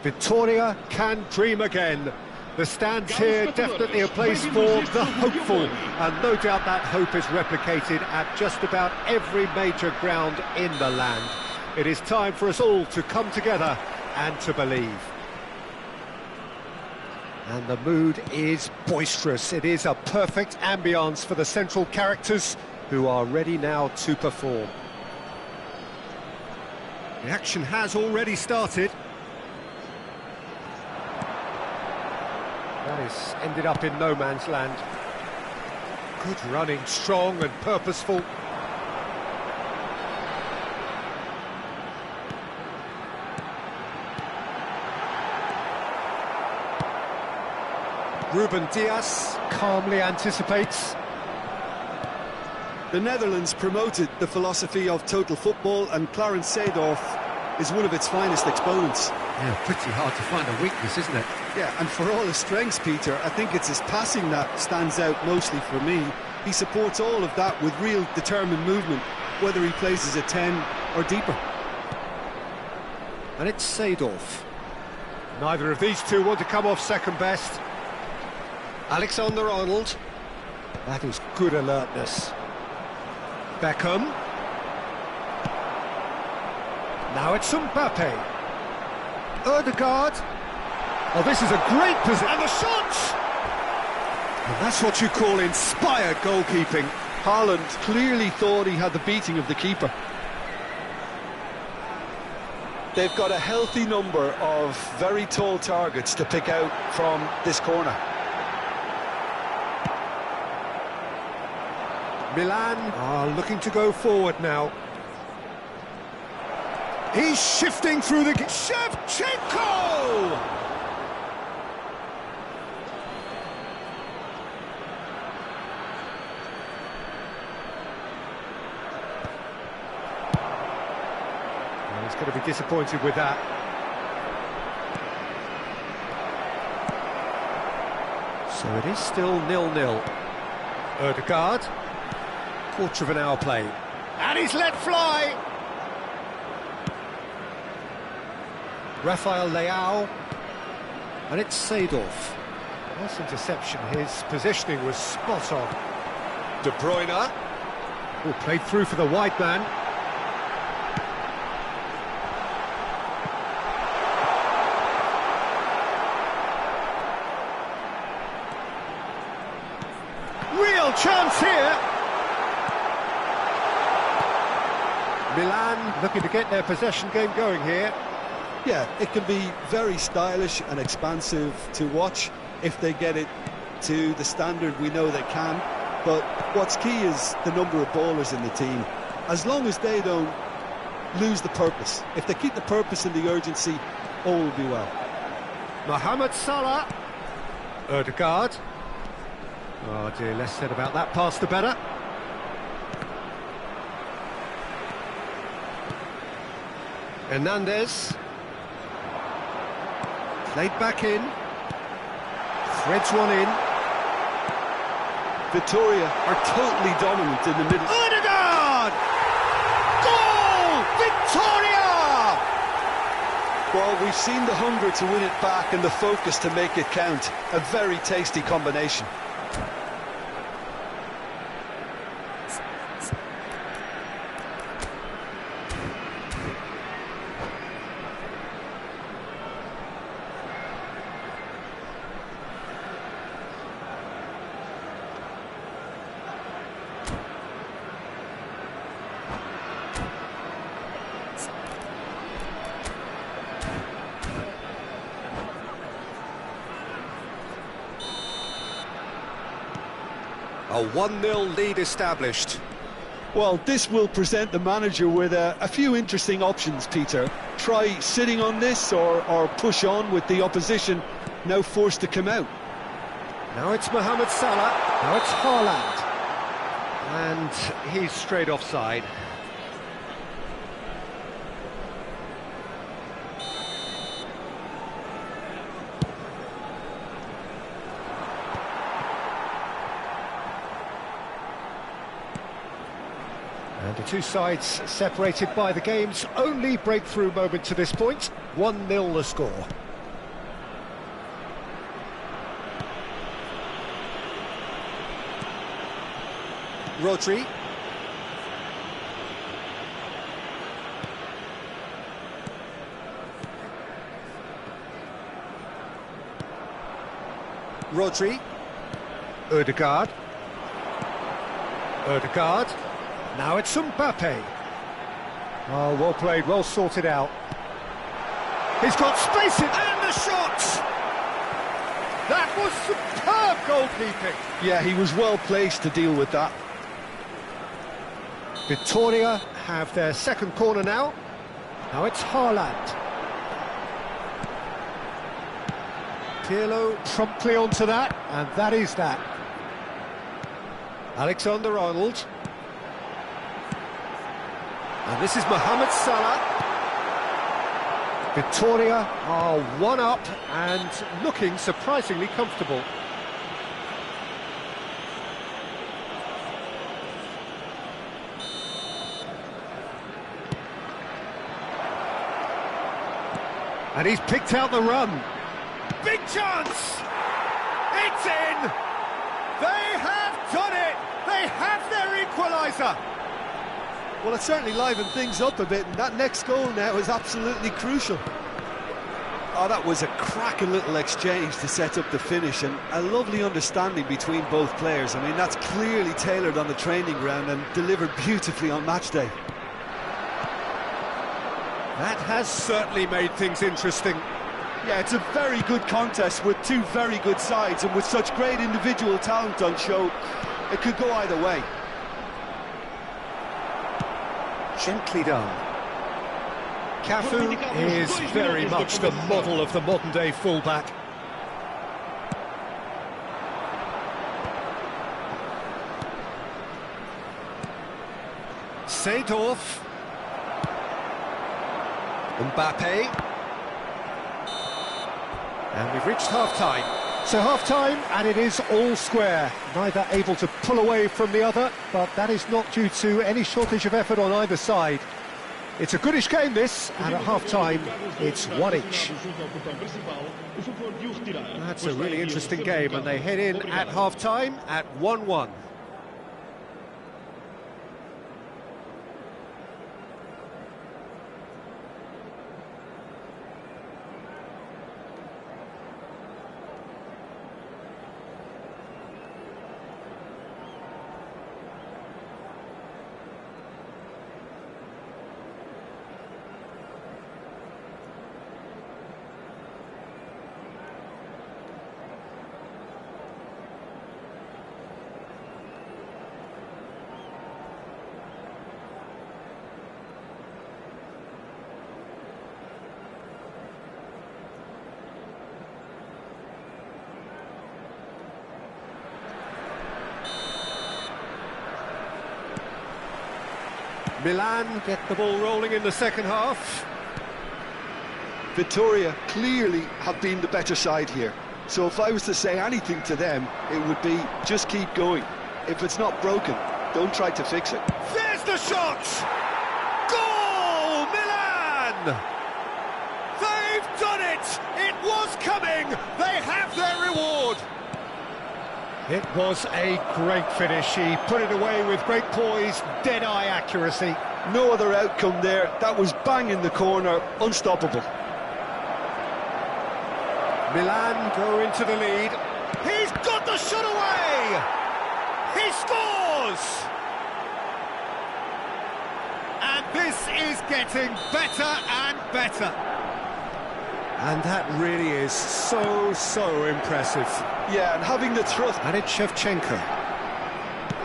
Victoria can dream again. The stands here definitely a place for the hopeful, and no doubt that hope is replicated at just about every major ground in the land. It is time for us all to come together and to believe. And the mood is boisterous. It is a perfect ambience for the central characters who are ready now to perform. The action has already started. That has ended up in no man's land. Good running, strong and purposeful. Ruben Dias calmly anticipates. The Netherlands promoted the philosophy of total football, and Clarence Seedorf is one of its finest exponents. Yeah, pretty hard to find a weakness, isn't it? Yeah, and for all his strengths, Peter, I think it's his passing that stands out mostly for me. He supports all of that with real determined movement, whether he plays as a 10 or deeper. And it's Seedorf. Neither of these two want to come off second best. Alexander-Arnold. That is good alertness. Beckham. Now it's Mbappe. Ødegaard. Oh, this is a great position. And the shot! And that's what you call inspired goalkeeping. Haaland clearly thought he had the beating of the keeper. They've got a healthy number of very tall targets to pick out from this corner. Milan are looking to go forward now. He's shifting through the... Shevchenko! Well, he's going to be disappointed with that. So it is still 0-0. Ødegaard. Quarter of an hour played. And he's let fly! Rafael Leao. And it's Seedorf. Nice interception. His positioning was spot on. De Bruyne. Oh, played through for the wide man. Real chance here! Milan looking to get their possession game going here. Yeah, it can be very stylish and expansive to watch if they get it to the standard we know they can. But what's key is the number of ballers in the team. As long as they don't lose the purpose, if they keep the purpose and the urgency, all will be well. Mohamed Salah. Ødegaard. Oh dear, less said about that pass the better. Hernandez. Played back in. Threads one in. Victoria are totally dominant in the middle. Ødegaard! Goal! Victoria! Well, we've seen the hunger to win it back and the focus to make it count. A very tasty combination. A 1-0 lead established. Well, this will present the manager with a few interesting options, Peter. Try sitting on this or push on with the opposition now forced to come out. Now it's Mohamed Salah. Now it's Haaland. And he's straight offside. And the two sides separated by the game's only breakthrough moment to this point. 1-0 the score. Rodri. Rodri. Ødegaard. Ødegaard. Now it's Mbappe. Oh, well played, well sorted out. He's got space in, and the shot! That was superb goalkeeping. Yeah, he was well placed to deal with that. Victoria have their second corner now. Now it's Haaland. Pirlo promptly onto that, and that is that. Alexander-Arnold. And this is Mohamed Salah. Victoria are one up and looking surprisingly comfortable. And he's picked out the run. Big chance! It's in! They have done it! They have their equaliser! Well, it certainly livened things up a bit, and that next goal now is absolutely crucial. Oh, that was a cracking little exchange to set up the finish, and a lovely understanding between both players. I mean, that's clearly tailored on the training ground and delivered beautifully on match day. That has certainly made things interesting. Yeah, it's a very good contest with two very good sides, and with such great individual talent on show, it could go either way. Gently done. Cafu is very much the model of the modern-day fullback. Seedorf. Mbappe. And we've reached half-time. So half-time, and it is all square. Neither able to pull away from the other, but that is not due to any shortage of effort on either side. It's a goodish game, this, and at half-time, it's one each. That's a really interesting game, and they head in at half-time at 1-1. Milan get the ball rolling in the second half. Victoria clearly have been the better side here. So if I was to say anything to them, it would be just keep going. If it's not broken, don't try to fix it. There's the shot! Goal! Milan! They've done it! It was coming! They have their reward! It was a great finish. He put it away with great poise, dead-eye accuracy. No other outcome there. That was bang in the corner, unstoppable. Milan go into the lead. He's got the shot away! He scores! And this is getting better and better. And that really is so impressive. Yeah, and having the thrust. And it's Shevchenko.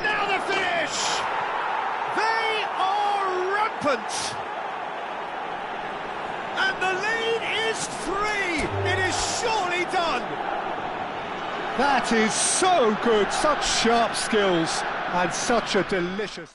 Now the finish! They are rampant! And the lead is 3! It is surely done! That is so good, such sharp skills, and such a delicious...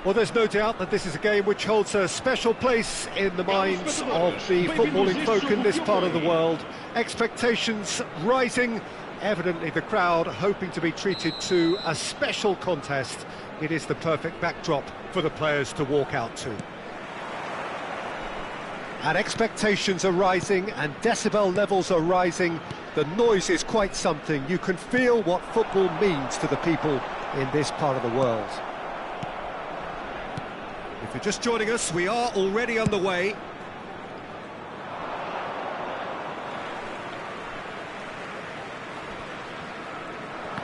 Well, there's no doubt that this is a game which holds a special place in the minds of the footballing folk in this part of the world. Expectations rising, evidently the crowd hoping to be treated to a special contest. It is the perfect backdrop for the players to walk out to. And expectations are rising and decibel levels are rising. The noise is quite something. You can feel what football means to the people in this part of the world. If you're just joining us, we are already underway.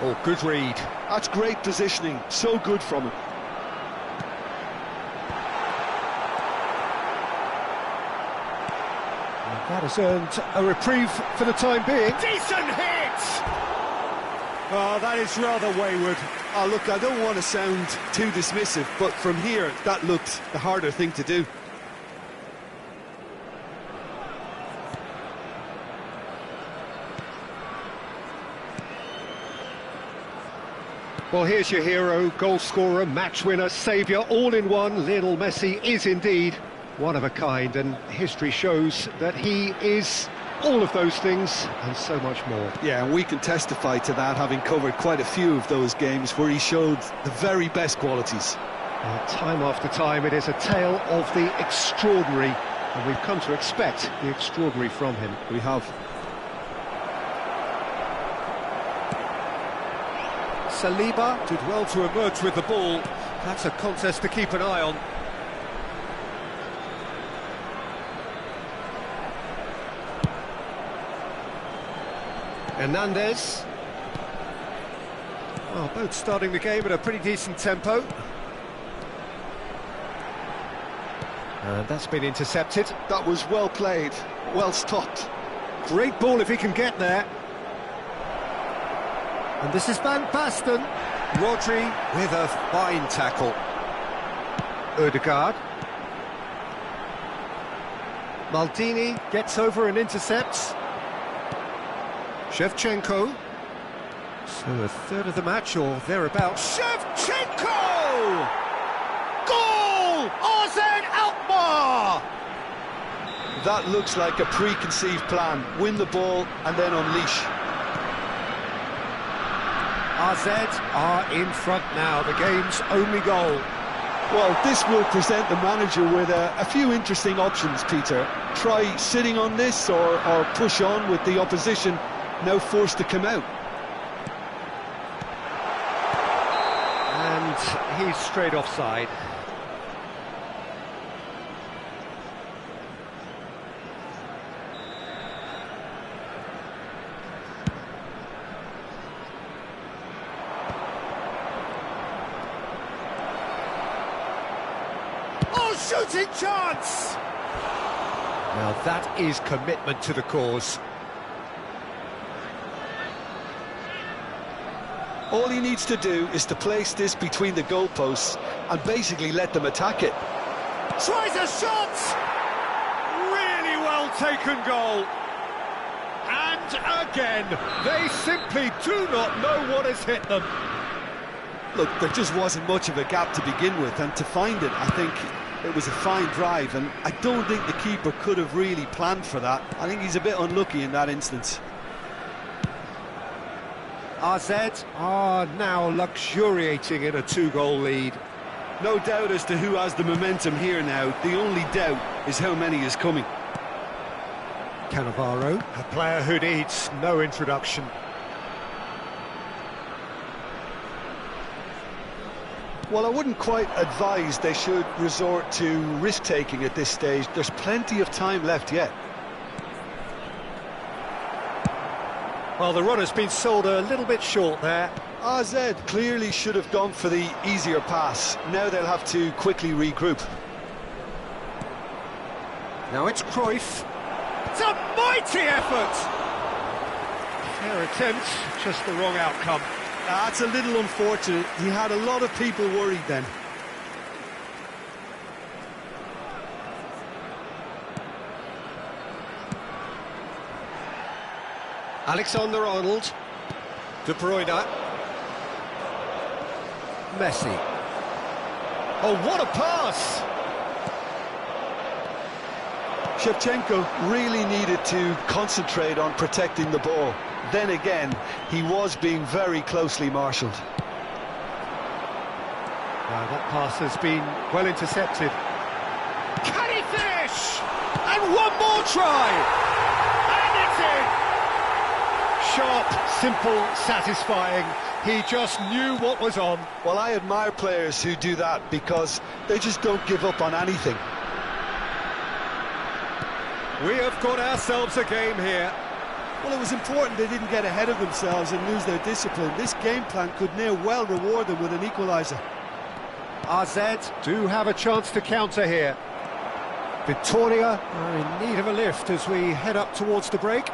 Oh, good read. That's great positioning, so good from him. And that has earned a reprieve for the time being. Decent hit! Oh, that is rather wayward. Oh, look, I don't want to sound too dismissive, but from here, that looked the harder thing to do. Well, here's your hero, goal scorer, match winner, saviour, all in one. Lionel Messi is indeed one of a kind, and history shows that he is all of those things and so much more. Yeah, and we can testify to that, having covered quite a few of those games where he showed the very best qualities. Well, time after time, it is a tale of the extraordinary, and we've come to expect the extraordinary from him. We have. Saliba did well to emerge with the ball. That's a contest to keep an eye on. Hernandez. Well, both starting the game at a pretty decent tempo. And that's been intercepted. That was well played, well stopped. Great ball if he can get there. And this is Van Basten. Rodri with a fine tackle. Odegaard. Maldini gets over and intercepts. Shevchenko. So a third of the match or thereabouts. Shevchenko! Goal! Ozan Alkmaar! That looks like a preconceived plan. Win the ball and then unleash. AZ are in front now, the game's only goal. Well, this will present the manager with a few interesting options, Peter. Try sitting on this or push on with the opposition now forced to come out. And he's straight offside. Shooting chance! Now that is commitment to the cause. All he needs to do is to place this between the goalposts and basically let them attack it. Tries a shot! Really well taken goal. And again, they simply do not know what has hit them. Look, there just wasn't much of a gap to begin with, and to find it, I think it was a fine drive, and I don't think the keeper could have really planned for that. I think he's a bit unlucky in that instance. AZ are now luxuriating in a two-goal lead. No doubt as to who has the momentum here now. The only doubt is how many is coming. Cannavaro, a player who needs no introduction. Well, I wouldn't quite advise they should resort to risk-taking at this stage. There's plenty of time left yet. Well, the run has been sold a little bit short there. AZ clearly should have gone for the easier pass. Now they'll have to quickly regroup. Now it's Cruyff. It's a mighty effort! Fair attempt, just the wrong outcome. That's a little unfortunate. He had a lot of people worried then. Alexander-Arnold. De Bruyne. Messi. Oh, what a pass! Shevchenko really needed to concentrate on protecting the ball. Then again, he was being very closely marshalled. That pass has been well intercepted. Can he finish? And one more try! And it's in! Sharp, simple, satisfying. He just knew what was on. Well, I admire players who do that because they just don't give up on anything. We have got ourselves a game here. Well, it was important they didn't get ahead of themselves and lose their discipline. This game plan could near well reward them with an equaliser. RZ do have a chance to counter here. Victoria are in need of a lift as we head up towards the break.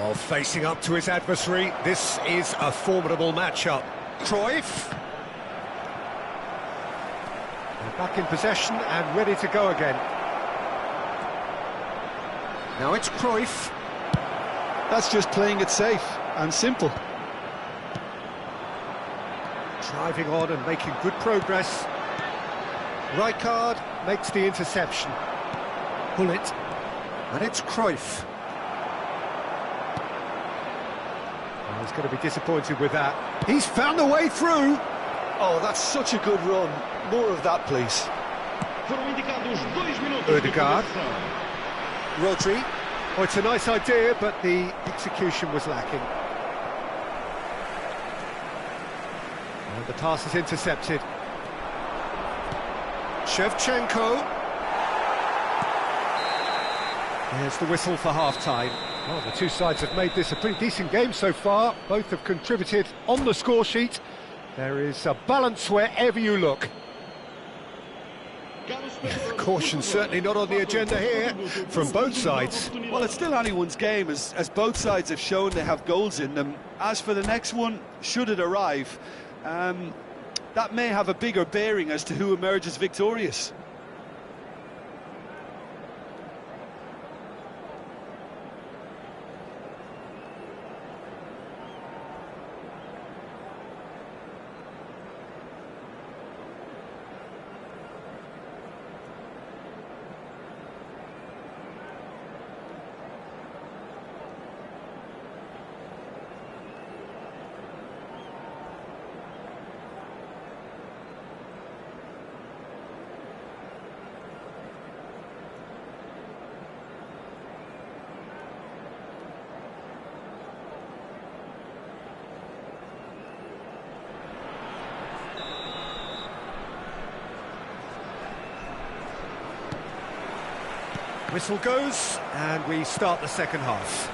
Oh, facing up to his adversary, this is a formidable matchup. Cruyff. They're back in possession and ready to go again. Now it's Cruyff. That's just playing it safe and simple. Driving on and making good progress. Rijkaard makes the interception. Pull it. And it's Cruyff. Oh, he's going to be disappointed with that. He's found a way through. Oh, that's such a good run. More of that, please. Ødegaard. Rodri. Oh, it's a nice idea, but the execution was lacking. And the pass is intercepted. Shevchenko. There's the whistle for half-time. Well, the two sides have made this a pretty decent game so far. Both have contributed on the score sheet. There is a balance wherever you look. Caution certainly not on the agenda here from both sides. Well, it's still anyone's game, as both sides have shown they have goals in them. As for the next one, should it arrive, that may have a bigger bearing as to who emerges victorious. Whistle goes, and we start the second half.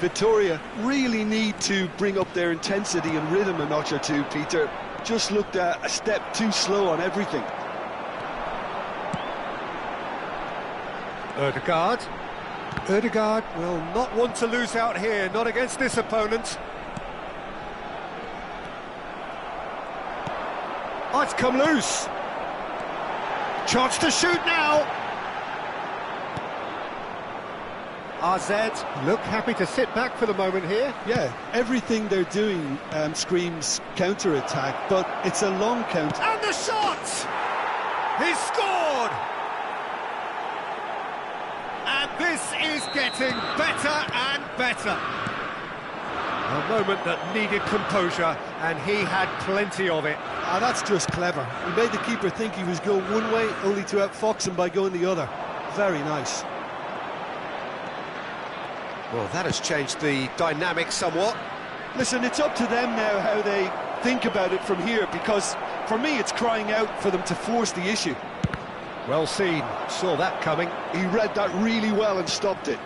Victoria really need to bring up their intensity and rhythm a notch or two, Peter. Just looked a step too slow on everything. Ødegaard. Ødegaard will not want to lose out here, not against this opponent. Oh, it's come loose. Chance to shoot now. RZ look happy to sit back for the moment here. Yeah, everything they're doing screams counter-attack, but it's a long counter. And the shot! He's scored! And this is getting better and better. A moment that needed composure, and he had plenty of it. That's just clever. He made the keeper think he was going one way, only to outfox him by going the other. Very nice. Well, that has changed the dynamic somewhat. Listen, it's up to them now how they think about it from here, because for me it's crying out for them to force the issue. Well seen, saw that coming. He read that really well and stopped it.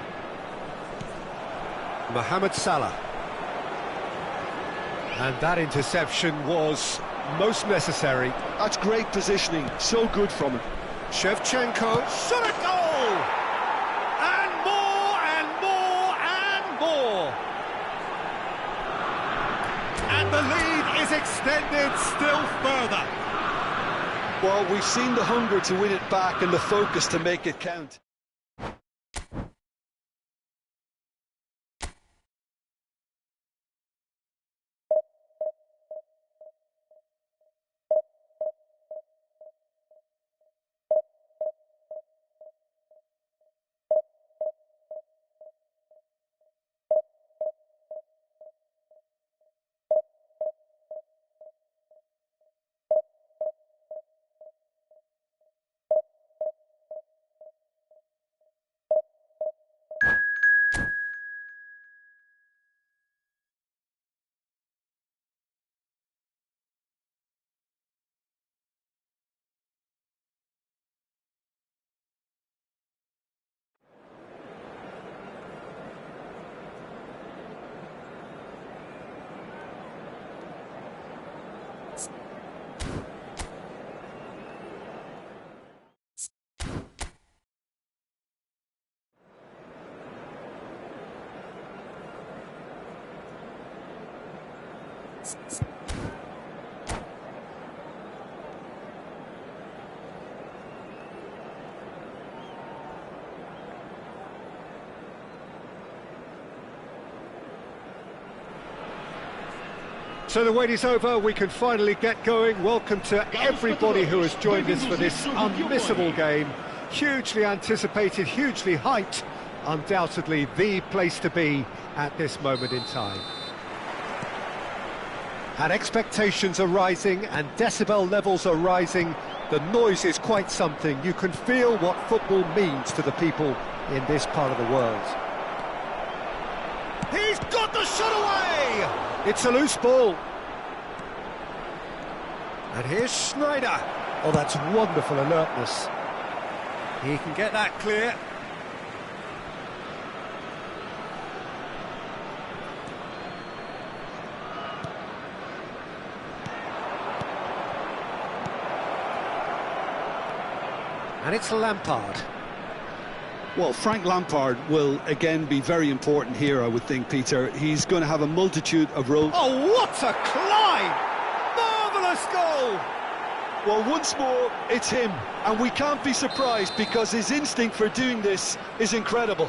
Mohamed Salah. And that interception was most necessary. That's great positioning, so good from him. Shevchenko, shot at goal! And more, and more, and more! And the lead is extended still further. Well, we've seen the hunger to win it back and the focus to make it count. So the wait is over, we can finally get going. Welcome to everybody who has joined us for this unmissable game. Hugely anticipated, hugely hyped. Undoubtedly the place to be at this moment in time. And expectations are rising and decibel levels are rising. The noise is quite something. You can feel what football means to the people in this part of the world. He's got the shot away! It's a loose ball. And here's Schneider. Oh, that's wonderful alertness. He can get that clear. And it's Lampard. Well, Frank Lampard will again be very important here, I would think, Peter. He's going to have a multitude of roles. Oh, what a climb! Marvellous goal! Well, once more, it's him. And we can't be surprised because his instinct for doing this is incredible.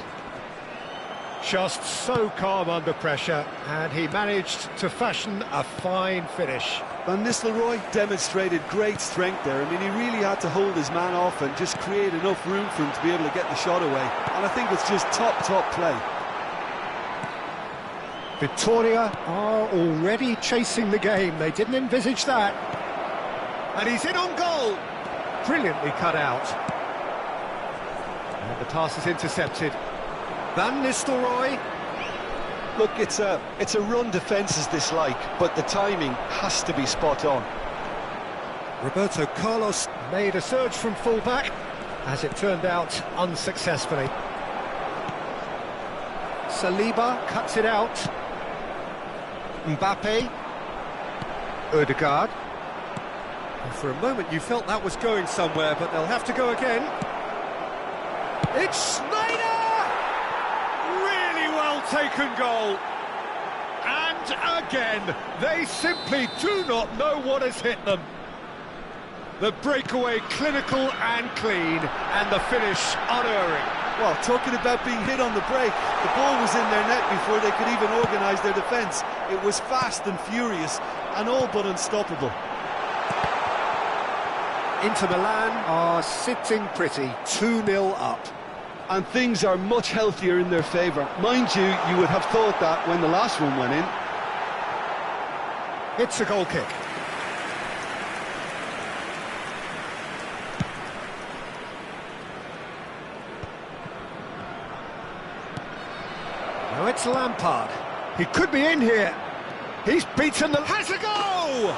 Just so calm under pressure, and he managed to fashion a fine finish. Van Nistelrooy demonstrated great strength there. I mean, he really had to hold his man off and just create enough room for him to be able to get the shot away. And I think it's just top play. Victoria are already chasing the game. They didn't envisage that. And he's in on goal. Brilliantly cut out. And the pass is intercepted. Van Nistelrooy. Look, it's a run defence is this like, but the timing has to be spot on. Roberto Carlos made a surge from fullback, as it turned out unsuccessfully. Saliba cuts it out. Mbappe. Odegaard. And for a moment you felt that was going somewhere, but they'll have to go again. It's Schneider! Taken goal, and again they simply do not know what has hit them. The breakaway clinical and clean, and the finish unerring. Well, talking about being hit on the break, the ball was in their net before they could even organise their defence. It was fast and furious and all but unstoppable. Inter Milan are sitting pretty, 2-0 up. And things are much healthier in their favour. Mind you, you would have thought that when the last one went in. It's a goal kick. Now it's Lampard. He could be in here. He's beaten the... Has a go!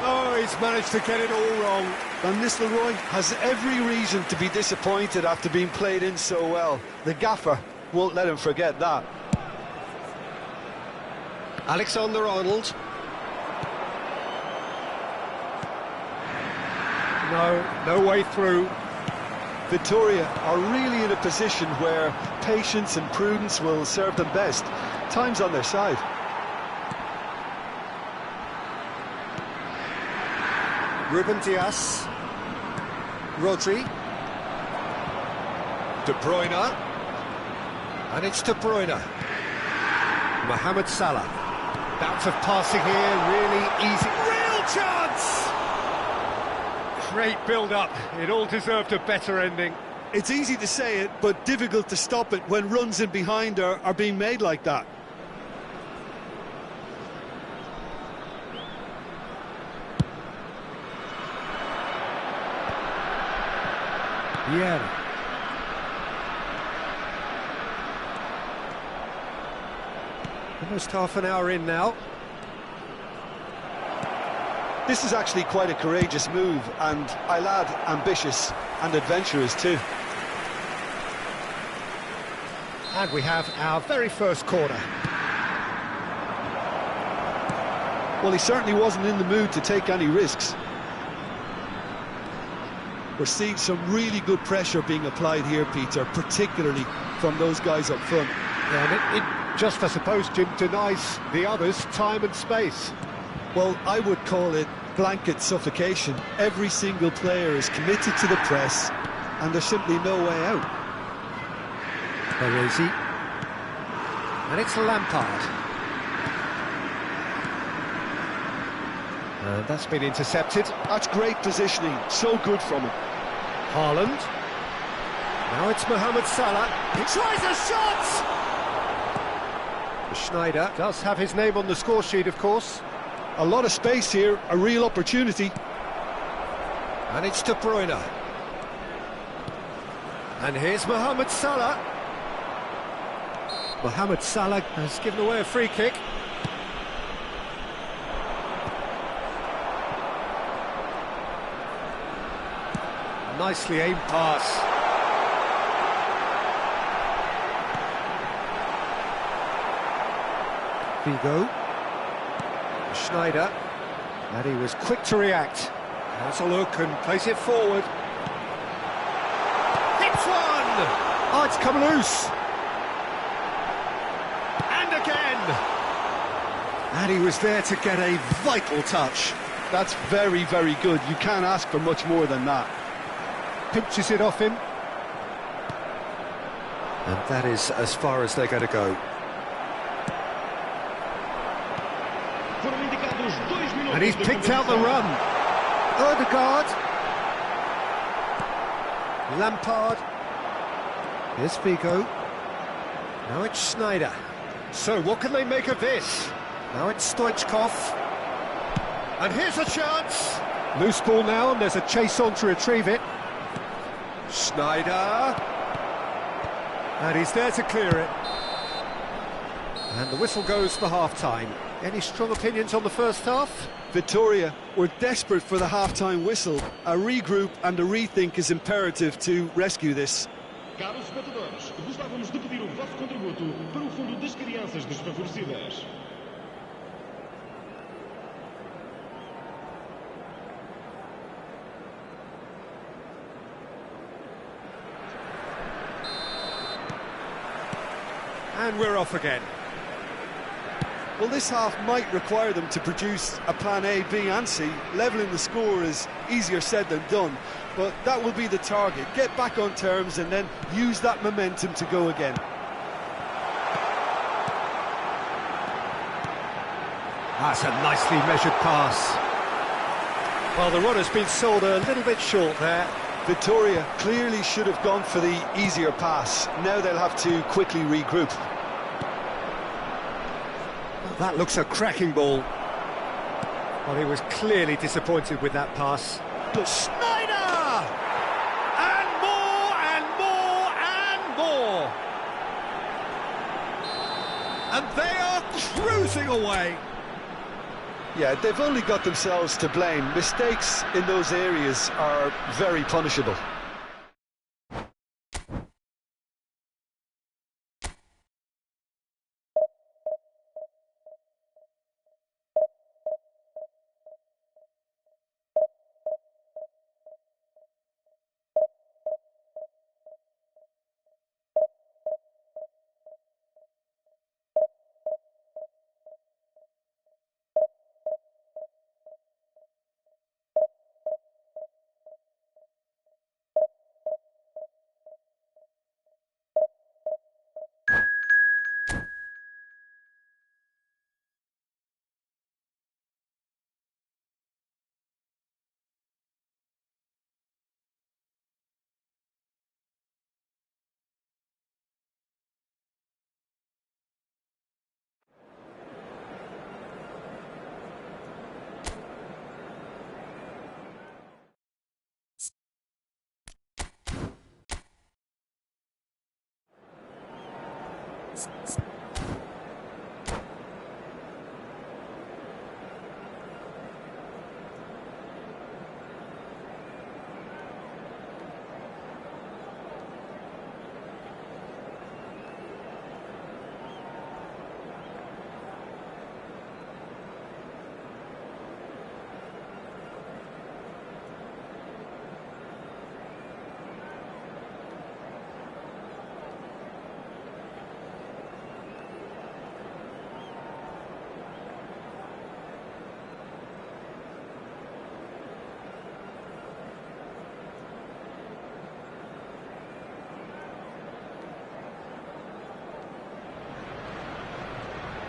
Oh, he's managed to get it all wrong. Van Nistelrooy has every reason to be disappointed after being played in so well. The gaffer won't let him forget that. Alexander-Arnold. No way through. Victoria are really in a position where patience and prudence will serve them best. Time's on their side. Ruben Dias. Rodri. De Bruyne. And it's De Bruyne. Mohamed Salah. Bout of passing here, really easy. Real chance! Great build-up. It all deserved a better ending. It's easy to say it, but difficult to stop it when runs in behind are being made like that. Yeah. Almost half an hour in now. This is actually quite a courageous move, and I'll add ambitious and adventurous too. And we have our very first corner. Well, he certainly wasn't in the mood to take any risks. We're seeing some really good pressure being applied here, Peter, particularly from those guys up front. Yeah, and Just, I suppose, Jim, denies the others time and space. Well, I would call it blanket suffocation. Every single player is committed to the press, and there's simply no way out. Baresi. And it's Lampard. And that's been intercepted. That's great positioning, so good from him. Haaland. Now it's Mohamed Salah. He tries a shot! Schneider does have his name on the score sheet, of course. A lot of space here, a real opportunity. And it's De Bruyne. And here's Mohamed Salah. Mohamed Salah has given away a free kick. Nicely aimed pass. Figo. Schneider. And he was quick to react. Has a look and plays it forward. Hits one! Oh, it's come loose. And again! And he was there to get a vital touch. That's very, very good. You can't ask for much more than that. Pinches it off him. And that is as far as they're going to go. And he's picked out the run. Odegaard. Lampard. Here's Figo. Now it's Schneider. So what can they make of this? Now it's Stoichkov. And here's a chance. Loose ball now, and there's a chase on to retrieve it. Schneider. And he's there to clear it. And the whistle goes for half-time. Any strong opinions on the first half? Victoria, we're desperate for the half-time whistle. A regroup and a rethink is imperative to rescue this. Caros espectadores, gostávamos de pedir o vosso contributo para o Fundo das Crianças Desfavorecidas. And we're off again. Well, this half might require them to produce a plan A, B and C. Levelling the score is easier said than done, but that will be the target. Get back on terms and then use that momentum to go again. That's a nicely measured pass. Well, the runner's been sold a little bit short there. Victoria clearly should have gone for the easier pass. Now they'll have to quickly regroup. That looks a cracking ball. Well, he was clearly disappointed with that pass. Schneider! And more, and more, and more! And they are cruising away. Yeah, they've only got themselves to blame. Mistakes in those areas are very punishable.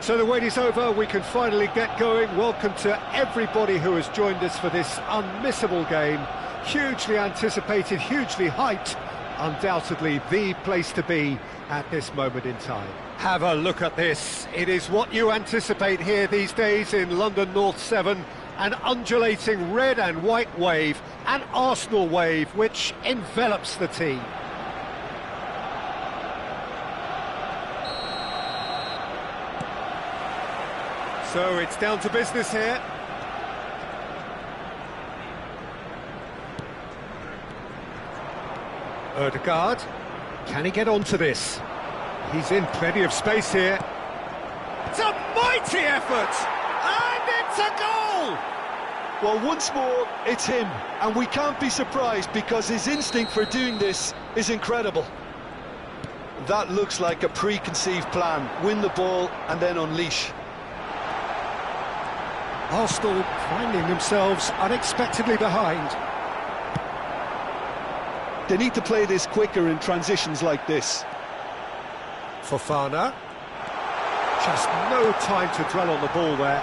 So the wait is over, we can finally get going. Welcome to everybody who has joined us for this unmissable game. Hugely anticipated, hugely hyped, undoubtedly the place to be at this moment in time. Have a look at this. It is what you anticipate here these days in London North 7. An undulating red and white wave, an Arsenal wave which envelops the team. So it's down to business here. Ødegaard, can he get onto this? He's in plenty of space here. It's a mighty effort! And it's a goal! Well, once more, it's him, and we can't be surprised because his instinct for doing this is incredible. That looks like a preconceived plan. Win the ball and then unleash. Arsenal finding themselves unexpectedly behind. They need to play this quicker in transitions like this. Fofana. Just no time to dwell on the ball there.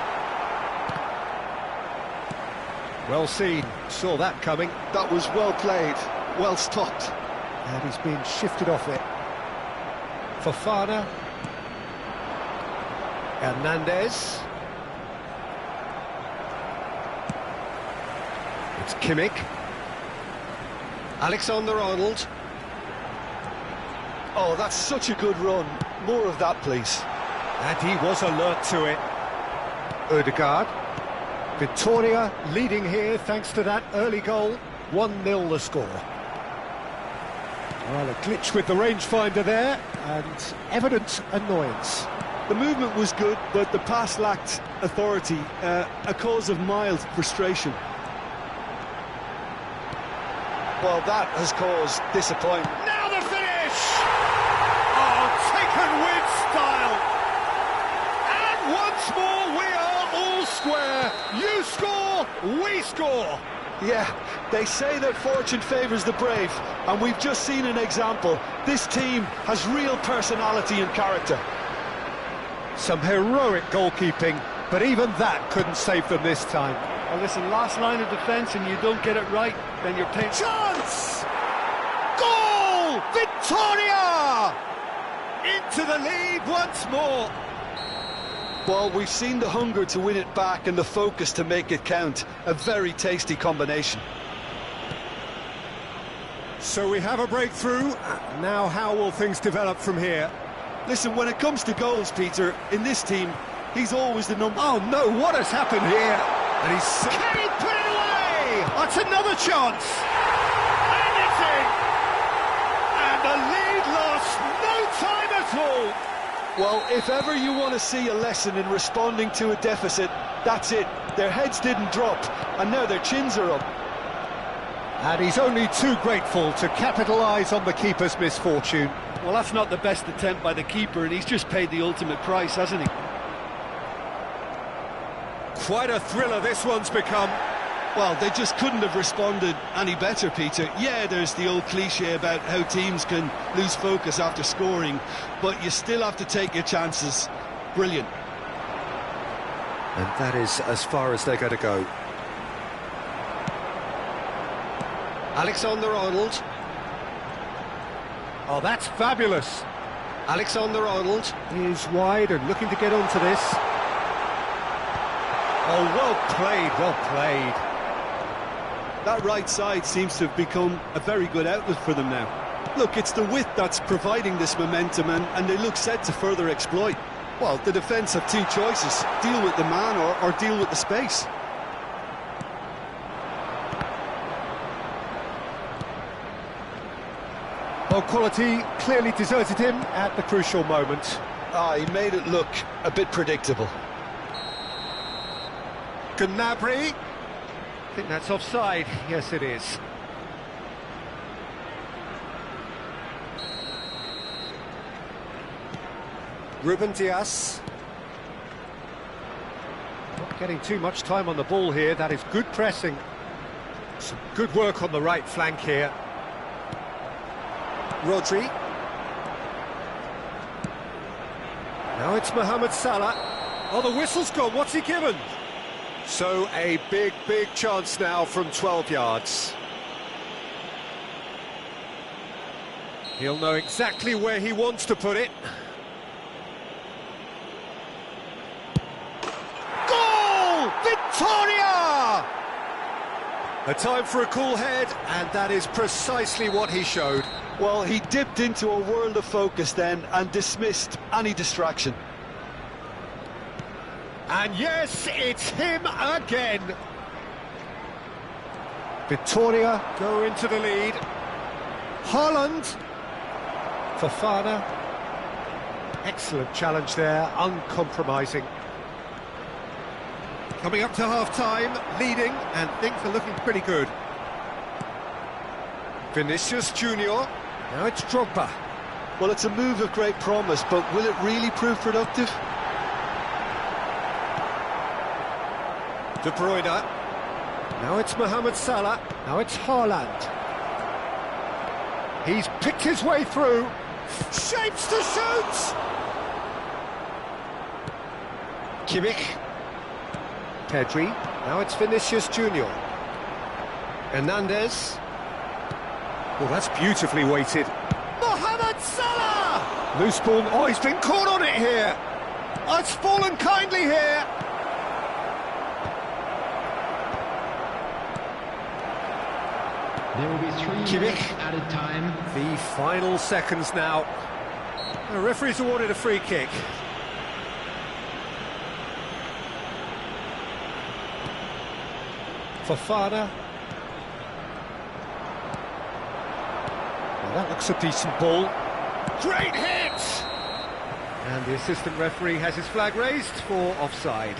Well seen, saw that coming. That was well played, well stopped. And he's been shifted off it. Fofana. Hernandez. It's Kimmich. Alexander-Arnold. Oh, that's such a good run. More of that, please. And he was alert to it. Ødegaard. Victoria leading here thanks to that early goal. 1-0 the score. Well, a glitch with the rangefinder there, and evident annoyance. The movement was good, but the pass lacked authority, a cause of mild frustration. Well, that has caused disappointment. Now the finish! Oh, taken with style! And once more we are all square. You score, we score. Yeah, they say that fortune favours the brave, and we've just seen an example. This team has real personality and character. Some heroic goalkeeping, but even that couldn't save them this time. Well, listen, last line of defence and you don't get it right, then you're paying... Chance! Goal! Victoria! Into the lead once more. Well, we've seen the hunger to win it back and the focus to make it count. A very tasty combination. So we have a breakthrough. Now how will things develop from here? Listen, when it comes to goals, Peter, in this team, he's always the number... Oh no, what has happened here? And he's... Can he put it away? That's another chance. And it's in. And the lead lost no time at all. Well, if ever you want to see a lesson in responding to a deficit, that's it. Their heads didn't drop, and now their chins are up. And he's only too grateful to capitalise on the keeper's misfortune. Well, that's not the best attempt by the keeper, and he's just paid the ultimate price, hasn't he? Quite a thriller this one's become. Well, they just couldn't have responded any better, Peter. Yeah, there's the old cliche about how teams can lose focus after scoring, but you still have to take your chances. Brilliant. And that is as far as they're going to go. Alexander-Arnold. Oh, that's fabulous. Alexander-Arnold is wide and looking to get onto this. Oh, well played, well played. That right side seems to have become a very good outlet for them now. Look, it's the width that's providing this momentum, and they look set to further exploit. Well, the defence have two choices: deal with the man or deal with the space. Well, quality clearly deserted him at the crucial moment. He made it look a bit predictable. Gnabry. I think that's offside. Yes, it is. Ruben Dias. Not getting too much time on the ball here. That is good pressing. Some good work on the right flank here. Rodri. Now it's Mohamed Salah. Oh, the whistle's gone. What's he given? So a big chance now from 12 yards. He'll know exactly where he wants to put it. Goal! Victoria! A time for a cool head, and that is precisely what he showed. Well, he dipped into a world of focus then and dismissed any distraction. And yes, it's him again. Victoria go into the lead. Haaland. Fofana. Excellent challenge there, uncompromising. Coming up to half-time, leading, and things are looking pretty good. Vinicius Junior. Now it's Drogba. Well, it's a move of great promise, but will it really prove productive? De Bruyne. Now it's Mohamed Salah. Now it's Haaland. He's picked his way through. Shapes to shoot! Kimmich. Pedri. Now it's Vinicius Junior. Hernandez. Well, that's beautifully weighted. Mohamed Salah! Loose ball. Oh, he's been caught on it here. Oh, it's fallen kindly here. There will be 3 minutes added time. The final seconds now. The referee's awarded a free kick. Fofana. Well, that looks a decent ball. Great hit! And the assistant referee has his flag raised for offside.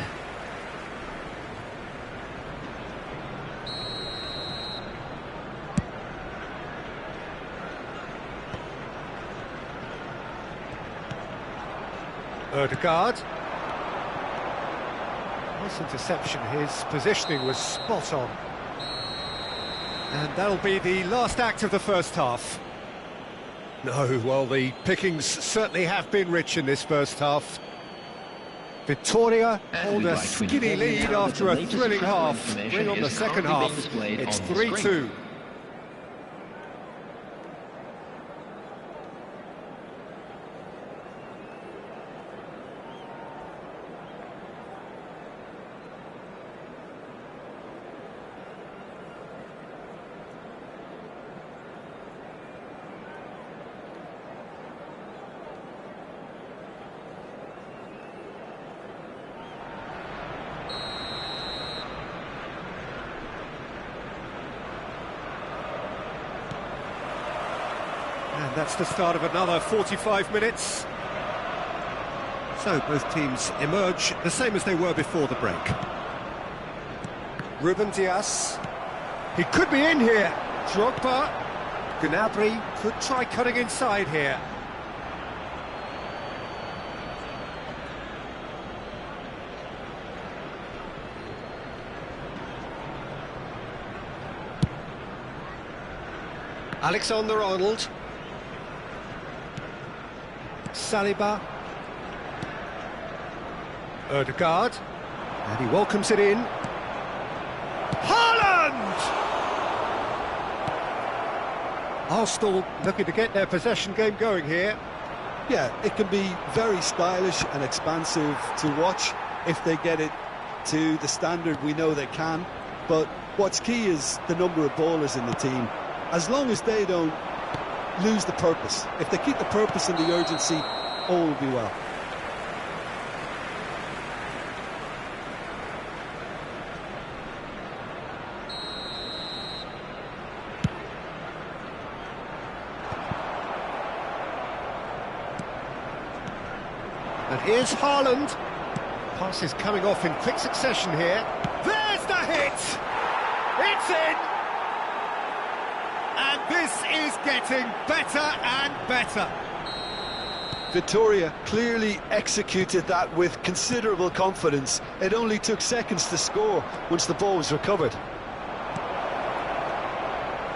Ødegaard. Nice interception, his positioning was spot on. And that'll be the last act of the first half. No, well, the pickings certainly have been rich in this first half. Victoria hold a skinny lead after a thrilling half. Bring on the second half, it's 3-2. And that's the start of another 45 minutes. So both teams emerge the same as they were before the break. Ruben Dias. He could be in here. Drogba. Gnabry could try cutting inside here. Alexander-Arnold. Saliba. Ødegaard. And he welcomes it in. Haaland! Arsenal looking to get their possession game going here. Yeah, it can be very stylish and expansive to watch if they get it to the standard we know they can. But what's key is the number of ballers in the team. As long as they don't lose the purpose. If they keep the purpose and the urgency, all will be well. And here's Haaland. Pass is coming off in quick succession here. There's the hit! It's in! And this is getting better and better. Victoria clearly executed that with considerable confidence. It only took seconds to score once the ball was recovered.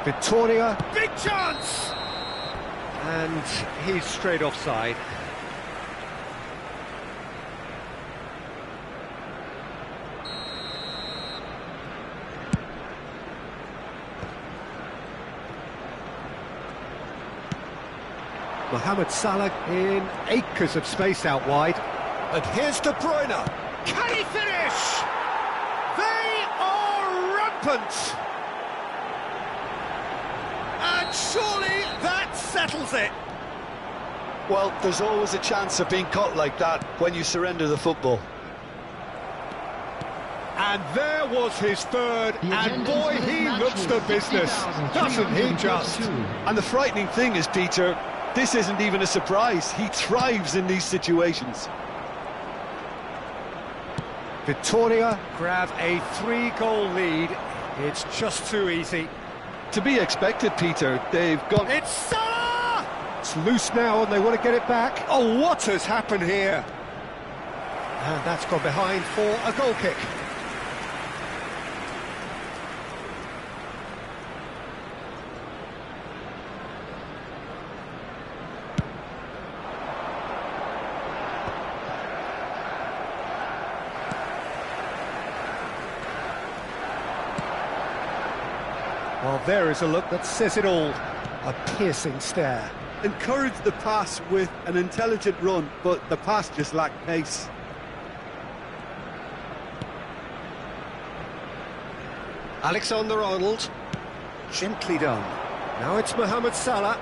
Victoria, big chance! And he's straight offside. Mohamed Salah in acres of space out wide. And here's De Bruyne. Can he finish? They are rampant! And surely that settles it. Well, there's always a chance of being caught like that when you surrender the football. And there was his third, and boy, he looks the business, doesn't he just? And the frightening thing is, Peter, this isn't even a surprise. He thrives in these situations. Victoria grab a 3-goal lead. It's just too easy. To be expected, Peter. They've got... It's Salah! It's loose now and they want to get it back. Oh, what has happened here? And that's gone behind for a goal kick. Well, there is a look that says it all. A piercing stare. Encourage the pass with an intelligent run, but the pass just lacked pace. Alexander-Arnold. Gently done. Now it's Mohamed Salah.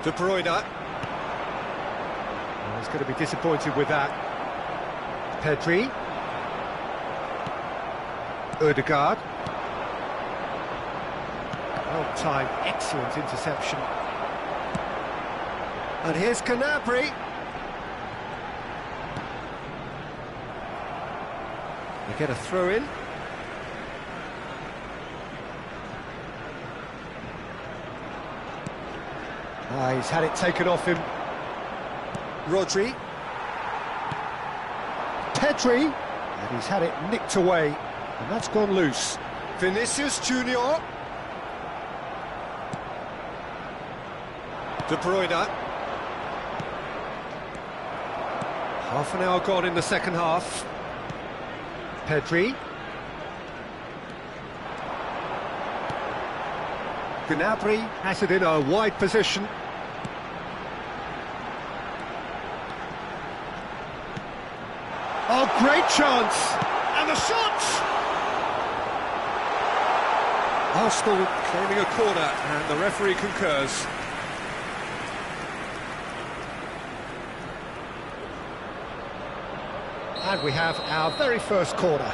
De Bruyne. Oh, he's going to be disappointed with that. Pedri. Ødegaard. Well timed, excellent interception. And here's Gnabry. They get a throw in. He's had it taken off him. Rodri. Pedri. And he's had it nicked away. And that's gone loose. Vinicius Junior. De Bruyne. Half an hour gone in the second half. Pedri. Gnabry has it in a wide position. Oh, great chance! And the shot! Arsenal claiming a corner, and the referee concurs. And we have our very first corner.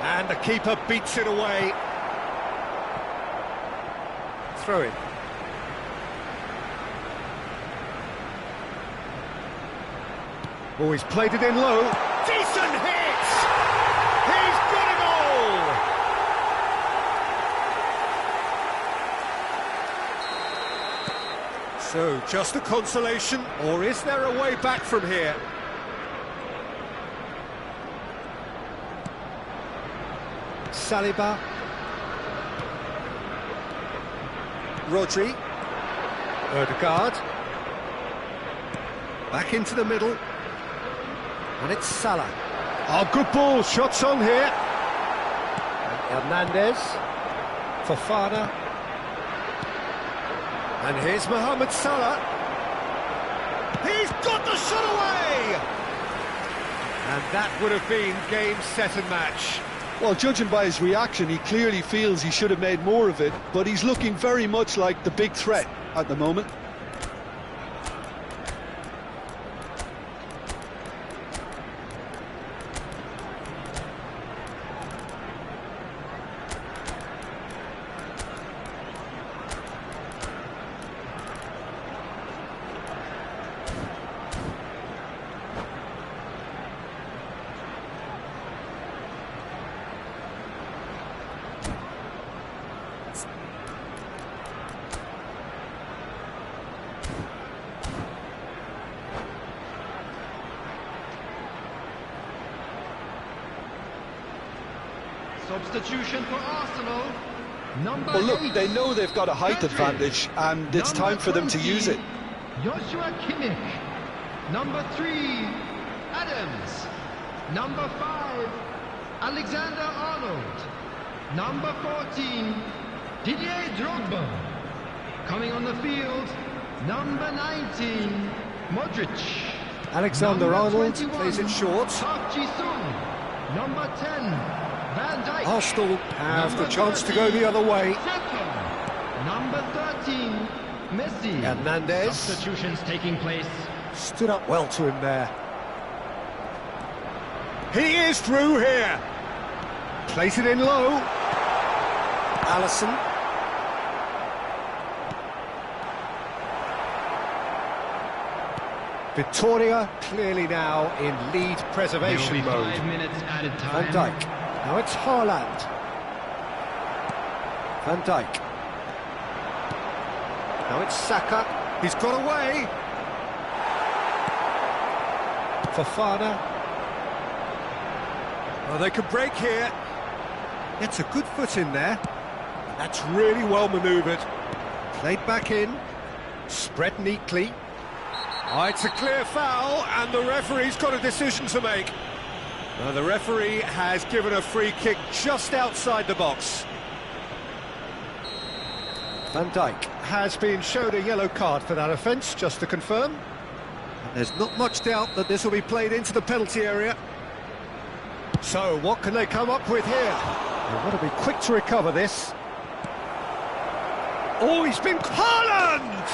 And the keeper beats it away. Throw in. Oh, he's played it in low. Decent hit! He's got it all! So, just a consolation, or is there a way back from here? Saliba. Rodri. Ødegaard. Back into the middle. And it's Salah. Oh, good ball, shots on here. And Hernandez. Fofana. And here's Mohamed Salah. He's got the shot away! And that would have been game, set and match. Well, judging by his reaction, he clearly feels he should have made more of it, but he's looking very much like the big threat at the moment. Substitution for Arsenal. Well, look, they know they've got a height advantage, and it's time for them to use it. Joshua Kimmich. Number 3, Adams. Number 5, Alexander-Arnold. Number 14, Didier Drogba. Coming on the field, number 19, Modric. Alexander-Arnold plays it short. Park Ji-sung. Number 10, Van Dijk. Arsenal have the chance to go the other way. Number 13, Messi. Hernandez. Substitutions taking place. Stood up well to him there. He is through here. Plays it in low. Alisson. Victoria clearly now in lead preservation There will be mode. 5 minutes added time. Van Dijk. Now it's Haaland. Van Dijk. Now it's Saka. He's got away. Fofana. Oh, they could break here. Gets a good foot in there. That's really well manoeuvred. Played back in. Spread neatly. Oh, it's a clear foul, and the referee's got a decision to make. Now, the referee has given a free kick just outside the box. Van Dijk has been shown a yellow card for that offence, just to confirm. And there's not much doubt that this will be played into the penalty area. So, what can they come up with here? They've got to be quick to recover this. Oh, he's been... Haaland!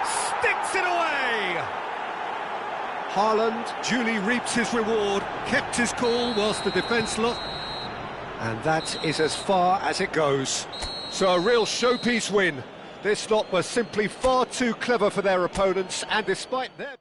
Sticks it away! Haaland duly reaps his reward, kept his cool whilst the defence looked. And that is as far as it goes. So a real showpiece win. This lot was simply far too clever for their opponents, and despite their...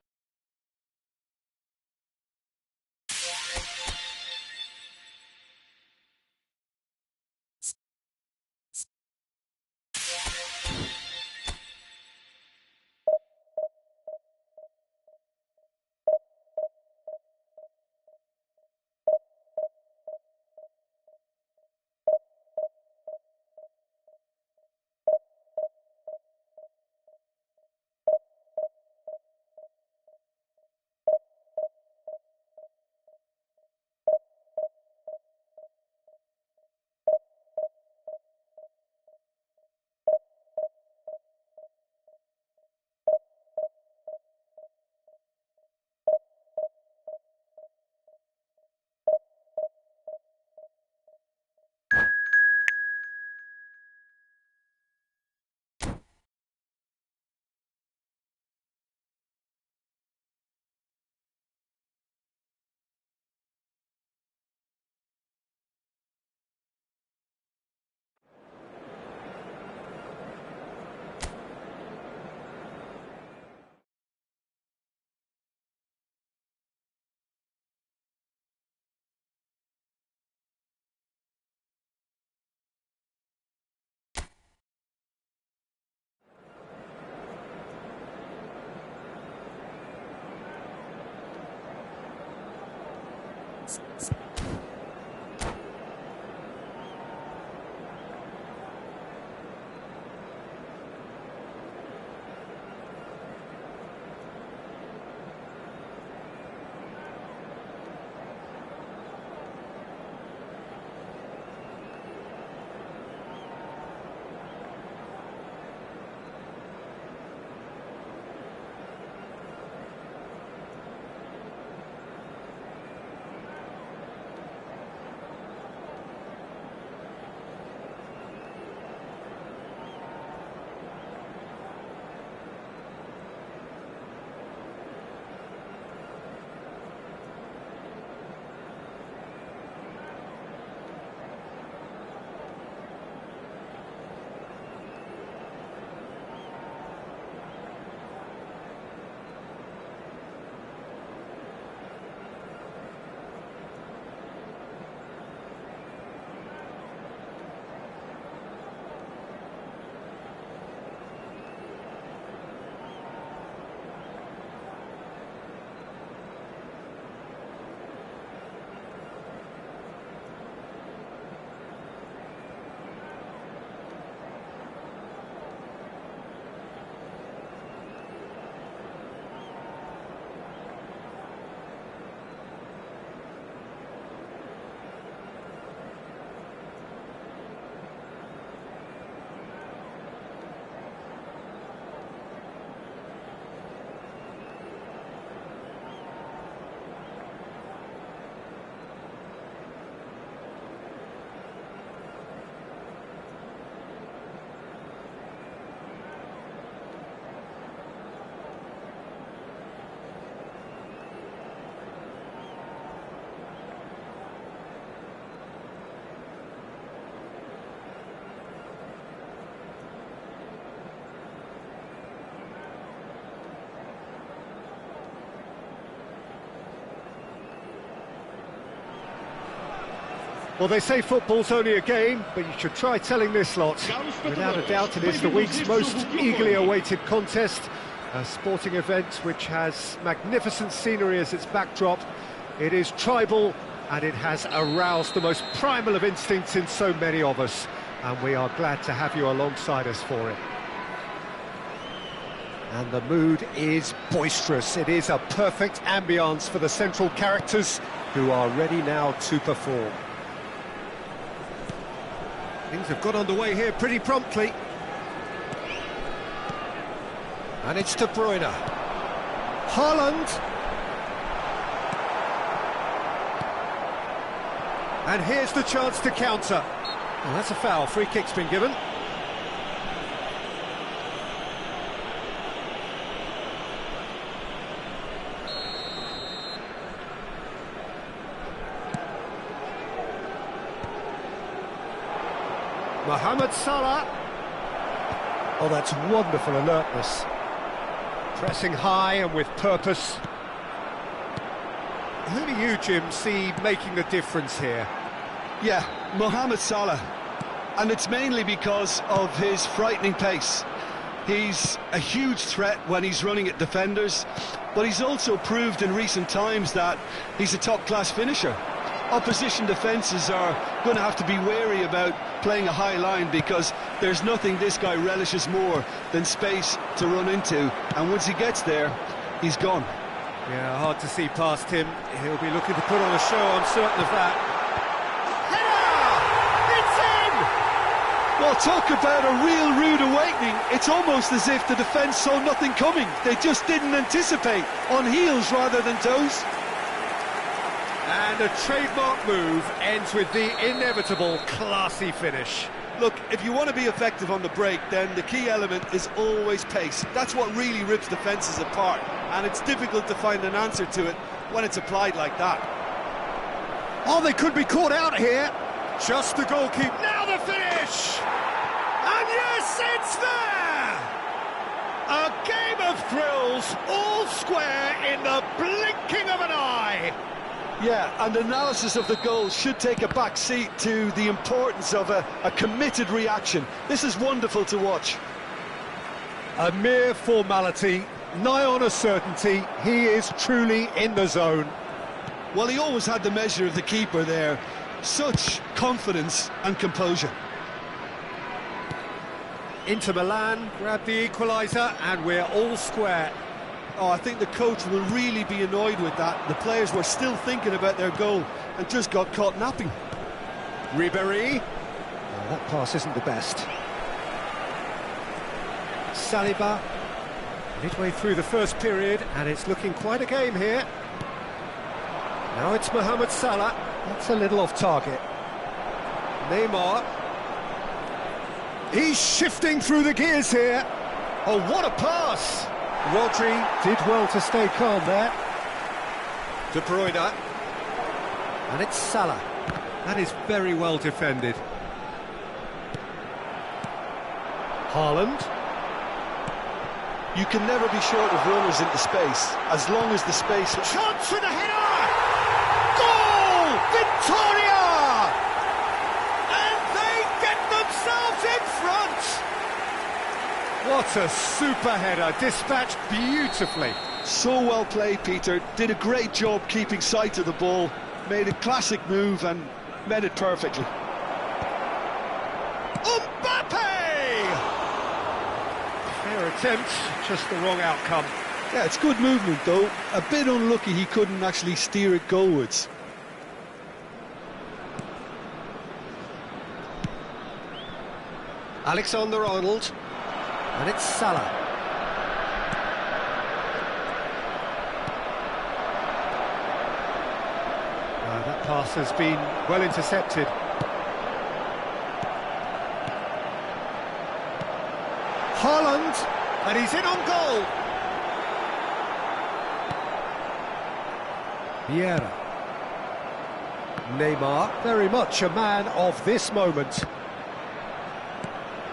Well, they say football's only a game, but you should try telling this lot. Without a doubt, it is the week's most eagerly awaited contest. A sporting event which has magnificent scenery as its backdrop. It is tribal, and it has aroused the most primal of instincts in so many of us. And we are glad to have you alongside us for it. And the mood is boisterous. It is a perfect ambience for the central characters who are ready now to perform. Things have got underway here pretty promptly. And it's De Bruyne. Haaland. And here's the chance to counter. Well, that's a foul. Free kick's been given. Mohamed Salah. Oh, that's wonderful alertness. Pressing high and with purpose. Who do you, Jim, see making the difference here? Yeah, Mohamed Salah. And it's mainly because of his frightening pace. He's a huge threat when he's running at defenders, but he's also proved in recent times that he's a top-class finisher. Opposition defences are going to have to be wary about playing a high line because there's nothing this guy relishes more than space to run into, and once he gets there, he's gone. Yeah, hard to see past him. He'll be looking to put on a show, I'm certain of that. Header! It's in! Well, talk about a real rude awakening. It's almost as if the defence saw nothing coming. They just didn't anticipate, on heels rather than toes. And a trademark move ends with the inevitable classy finish. Look, if you want to be effective on the break, then the key element is always pace. That's what really rips defences apart, and it's difficult to find an answer to it when it's applied like that. Oh, they could be caught out here. Just the goalkeeper. Now the finish! And yes, it's there! A game of thrills, all square in the blinking of an eye. Yeah, and analysis of the goal should take a back seat to the importance of a committed reaction. This is wonderful to watch. A mere formality, nigh on a certainty. He is truly in the zone. Well, he always had the measure of the keeper there. Such confidence and composure. Inter Milan grab the equaliser, and we're all square. Oh, I think the coach will really be annoyed with that. The players were still thinking about their goal and just got caught napping. Ribéry. Oh, that pass isn't the best. Saliba. Midway through the first period, and it's looking quite a game here. Now it's Mohamed Salah. That's a little off target. Neymar. He's shifting through the gears here. Oh, what a pass! Rodri did well to stay calm there. De Bruyne. And it's Salah. That is very well defended. Haaland. You can never be short of runners into space, as long as the space... Chance for the header! Goal! Victoria! And they get themselves in front! What a super header, dispatched beautifully. So well played, Peter. Did a great job keeping sight of the ball, made a classic move and met it perfectly. Mbappe! Fair attempt, just the wrong outcome. Yeah, it's good movement though. A bit unlucky he couldn't actually steer it goalwards. Alexander-Arnold. And it's Salah. That pass has been well intercepted. Haaland, and he's in on goal. Vieira. Neymar, very much a man of this moment.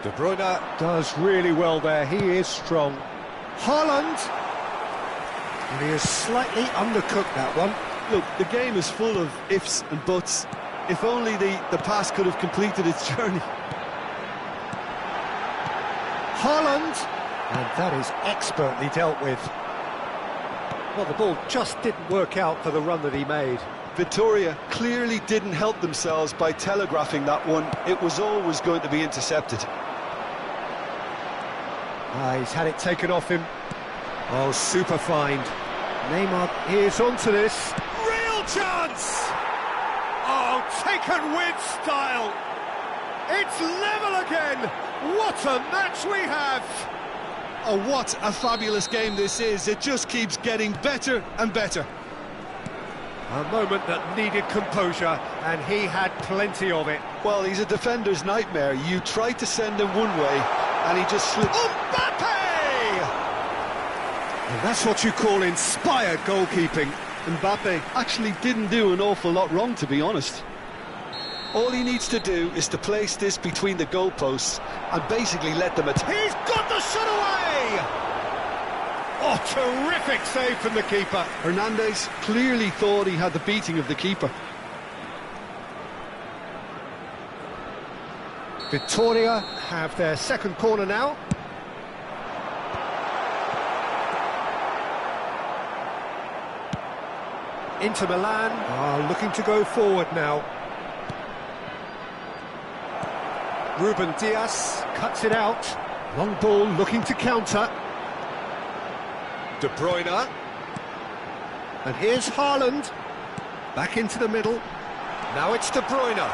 De Bruyne does really well there, he is strong. Haaland, and he has slightly undercooked that one. Look, the game is full of ifs and buts. If only the pass could have completed its journey. Haaland, and that is expertly dealt with. Well, the ball just didn't work out for the run that he made. Victoria clearly didn't help themselves by telegraphing that one. It was always going to be intercepted. He's had it taken off him. Oh, super find. Neymar, here's onto this. Real chance! Oh, taken with style. It's level again. What a match we have. Oh, what a fabulous game this is. It just keeps getting better and better. A moment that needed composure, and he had plenty of it. Well, he's a defender's nightmare. You tried to send him one way, and he just slipped. Mbappe! And that's what you call inspired goalkeeping. Mbappe actually didn't do an awful lot wrong, to be honest. All he needs to do is to place this between the goalposts and basically let them attack. He's got the shot away! Oh, terrific save from the keeper. Hernandez clearly thought he had the beating of the keeper. Victoria have their second corner now. Inter Milan are looking to go forward now. Ruben Dias cuts it out. Long ball looking to counter. De Bruyne. And here's Haaland. Back into the middle. Now it's De Bruyne.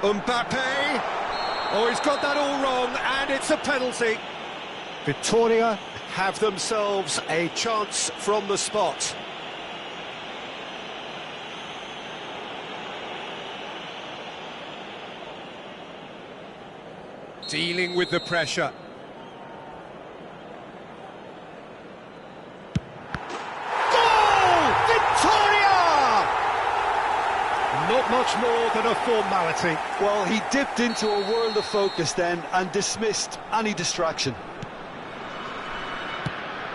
Mbappe. Oh, he's got that all wrong, and it's a penalty. Victoria have themselves a chance from the spot. Dealing with the pressure. Goal! Victoria! Not much more than a formality. Well, he dipped into a world of focus then and dismissed any distraction.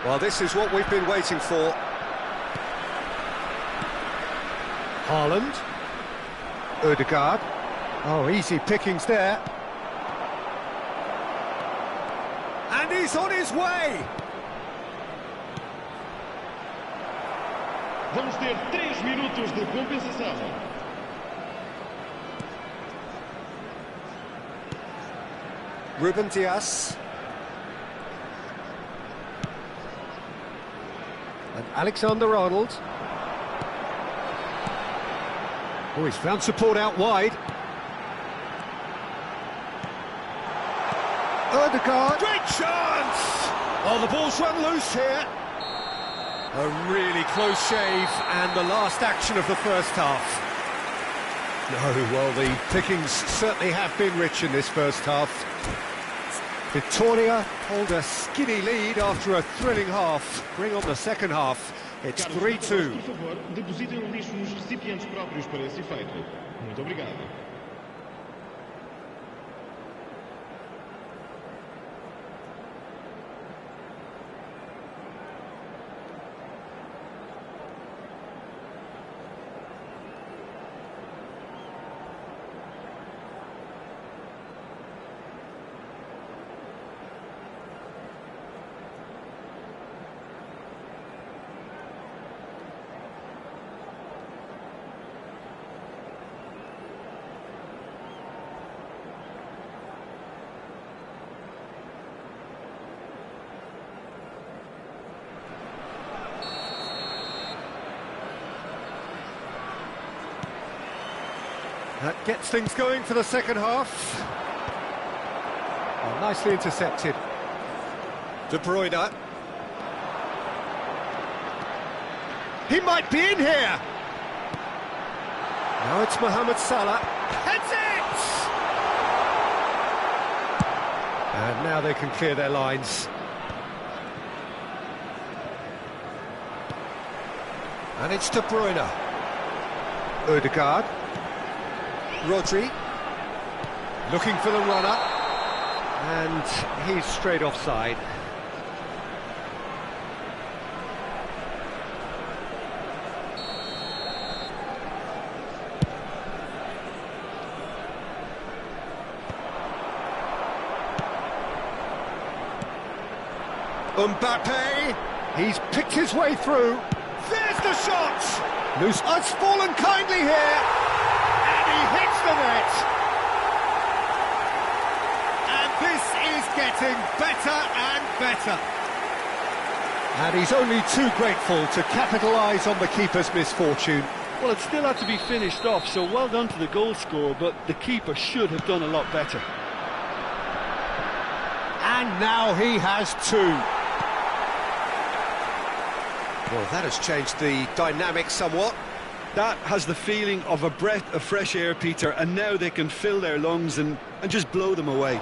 Well, this is what we've been waiting for. Haaland. Ødegaard. Oh, easy pickings there. And he's on his way! Vamos ter 3 minutos de compensação. Ruben Dias. And Alexander-Arnold. Oh, he's found support out wide. Ødegaard. Great chance! Oh, the ball's run loose here. A really close shave, and the last action of the first half. No, well, the pickings certainly have been rich in this first half. Victoria hold a skinny lead after a thrilling half. Bring on the second half. It's 3-2. Por favor, depositem o lixo nos recipientes próprios para esse efeito. Muito obrigado. That gets things going for the second half. Oh, nicely intercepted. De Bruyne. He might be in here. Now it's Mohamed Salah. Heads it! And now they can clear their lines. And it's De Bruyne. Ødegaard. Rodri, looking for the runner, and he's straight offside. Mbappe, he's picked his way through. There's the shot! Loose, it's fallen kindly here, and he hits the net. And this is getting better and better. And he's only too grateful to capitalise on the keeper's misfortune. Well, it still had to be finished off, so well done to the goal scorer, but the keeper should have done a lot better. And now he has two. Well, that has changed the dynamic somewhat. That has the feeling of a breath of fresh air, Peter, and now they can fill their lungs and just blow them away.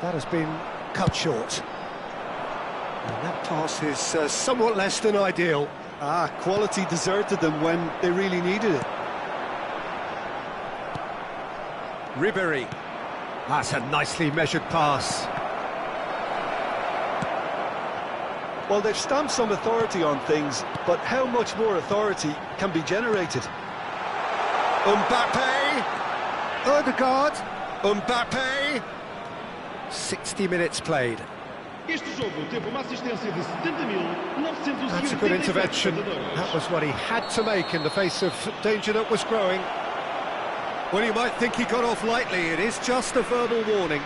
That has been cut short. And that pass is somewhat less than ideal. Quality deserted them when they really needed it. Ribéry. That's a nicely measured pass. Well, they've stamped some authority on things, but how much more authority can be generated? Mbappe! Odegaard! Mbappe! 60 minutes played. Este jogo teve uma assistência de 70.987 That's a good intervention. That was what he had to make in the face of danger that was growing. Well, you might think he got off lightly. It is just a verbal warning.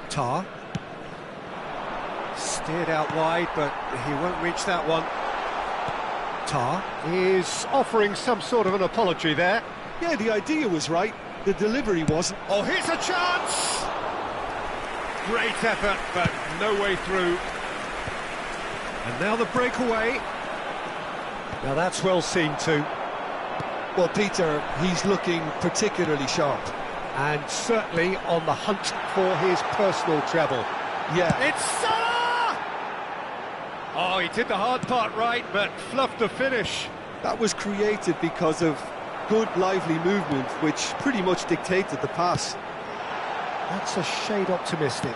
Tar. Steered out wide, but he won't reach that one. Tar is offering some sort of an apology there. Yeah, the idea was right, the delivery wasn't. Oh, here's a chance! Great effort, but no way through. And now the breakaway. Now that's well seen too. Well, Peter, he's looking particularly sharp. And certainly on the hunt for his personal treble. Yeah. It's Salah! Oh, he did the hard part right, but fluffed the finish. That was created because of good, lively movement, which pretty much dictated the pass. That's a shade optimistic.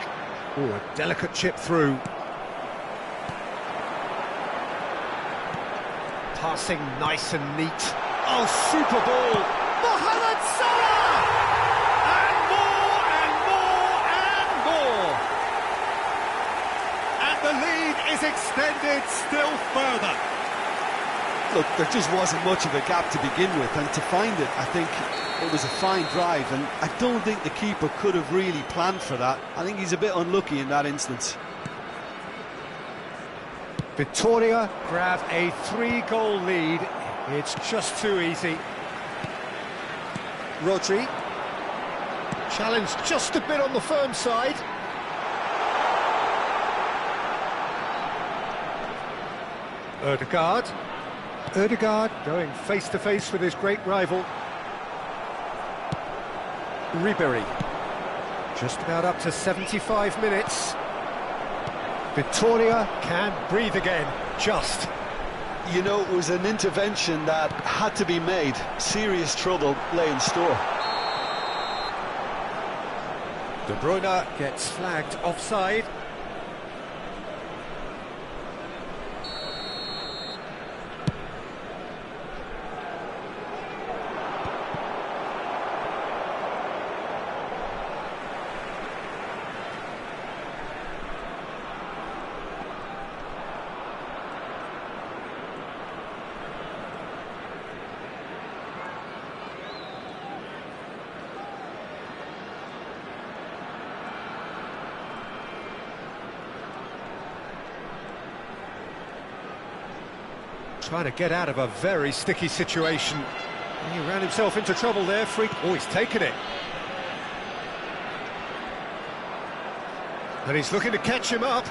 Oh, a delicate chip through. Passing nice and neat. Oh, super ball! Mohamed Salah! And more, and more, and more! And the lead is extended still further. Look, there just wasn't much of a gap to begin with, and to find it, I think it was a fine drive, and I don't think the keeper could have really planned for that. I think he's a bit unlucky in that instance. Victoria grab a 3-goal lead. It's just too easy. Rodri. Challenge just a bit on the firm side. Odegaard. Odegaard going face-to-face with his great rival. Ribéry. Just about up to 75 minutes. Victoria can breathe again, just. You know, it was an intervention that had to be made. Serious trouble lay in store. De Bruyne gets flagged offside. Trying to get out of a very sticky situation. He ran himself into trouble there. Oh, he's taken it. And he's looking to catch him up.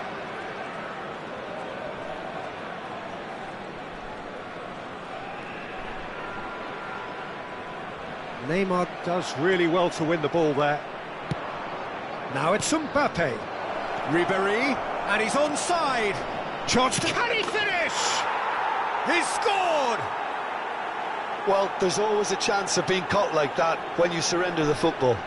Neymar does really well to win the ball there. Now it's Mbappe. Ribéry, and he's onside. Chance, can he finish? He's scored! Well, there's always a chance of being caught like that when you surrender the football.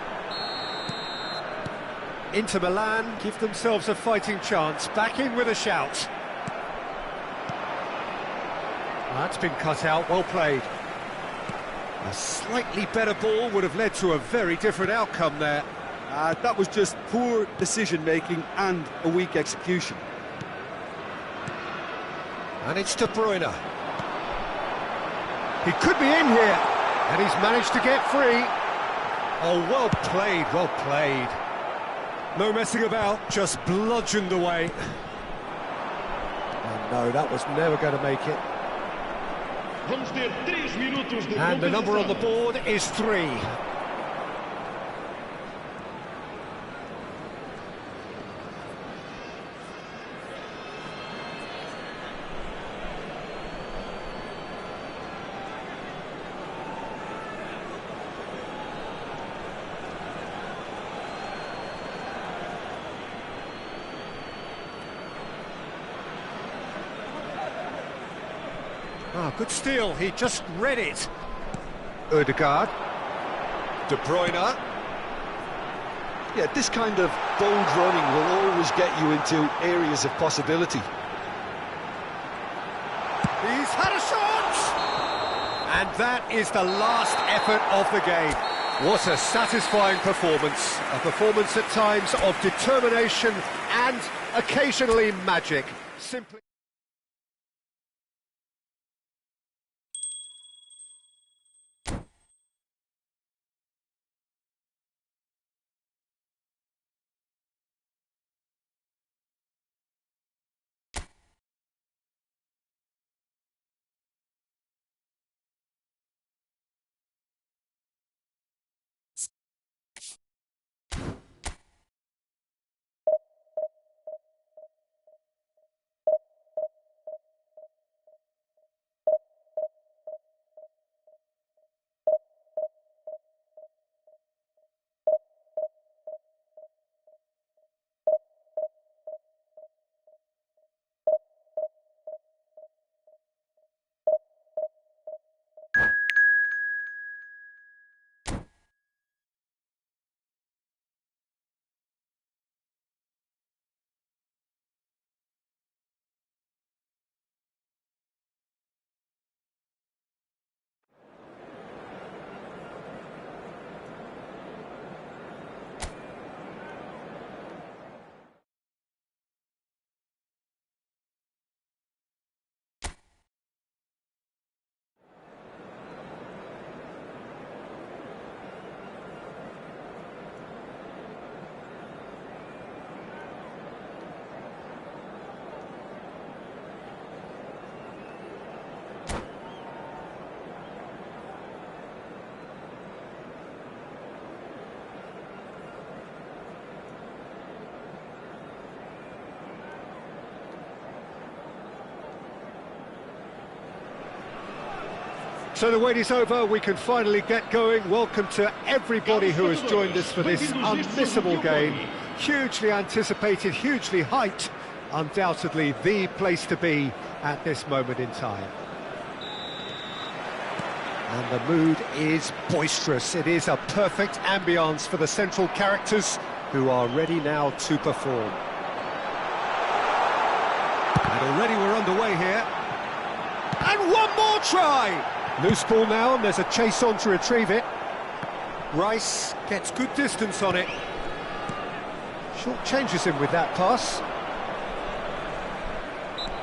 Inter Milan give themselves a fighting chance, back in with a shout. That's been cut out, well played. A slightly better ball would have led to a very different outcome there. That was just poor decision-making and a weak execution. And it's De Bruyne. He could be in here, and he's managed to get free. Oh, well played, well played. No messing about, just bludgeoned away. Oh no, that was never going to make it. And the number on the board is 3. Oh, good steal, he just read it. Ødegaard. De Bruyne. Yeah, this kind of bold running will always get you into areas of possibility. He's had a shot! And that is the last effort of the game. What a satisfying performance. A performance at times of determination and occasionally magic. Simply... So the wait is over, we can finally get going. Welcome to everybody who has joined us for this unmissable game. Hugely anticipated, hugely hyped. Undoubtedly the place to be at this moment in time. And the mood is boisterous. It is a perfect ambience for the central characters who are ready now to perform. And already we're underway here. And one more try! Loose ball now, and there's a chase on to retrieve it. Rice gets good distance on it. Short changes him with that pass.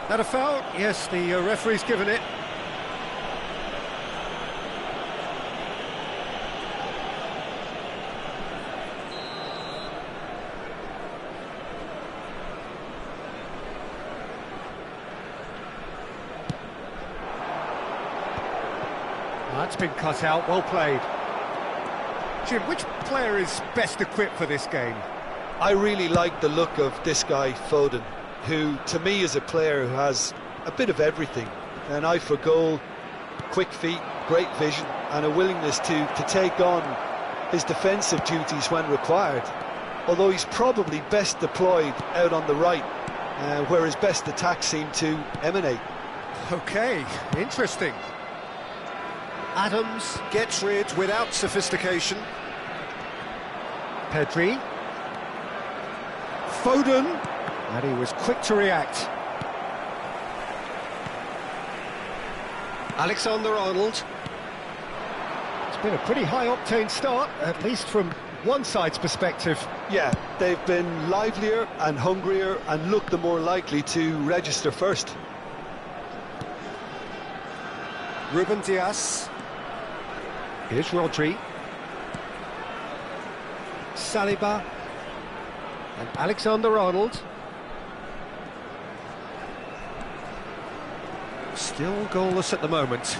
That a foul? Yes, the referee's given it. That's been cut out, well played. Jim, which player is best equipped for this game? I really like the look of this guy, Foden, who to me is a player who has a bit of everything. An eye for goal, quick feet, great vision, and a willingness to take on his defensive duties when required. Although he's probably best deployed out on the right, where his best attacks seem to emanate. Okay, interesting. Adams gets rid without sophistication. Pedri. Foden. And he was quick to react. Alexander-Arnold. been a pretty high-octane start, at least from one side's perspective. Yeah, they've been livelier and hungrier and looked the more likely to register first. Ruben Dias. Here's Rodri. Saliba. And Alexander-Arnold. Still goalless at the moment.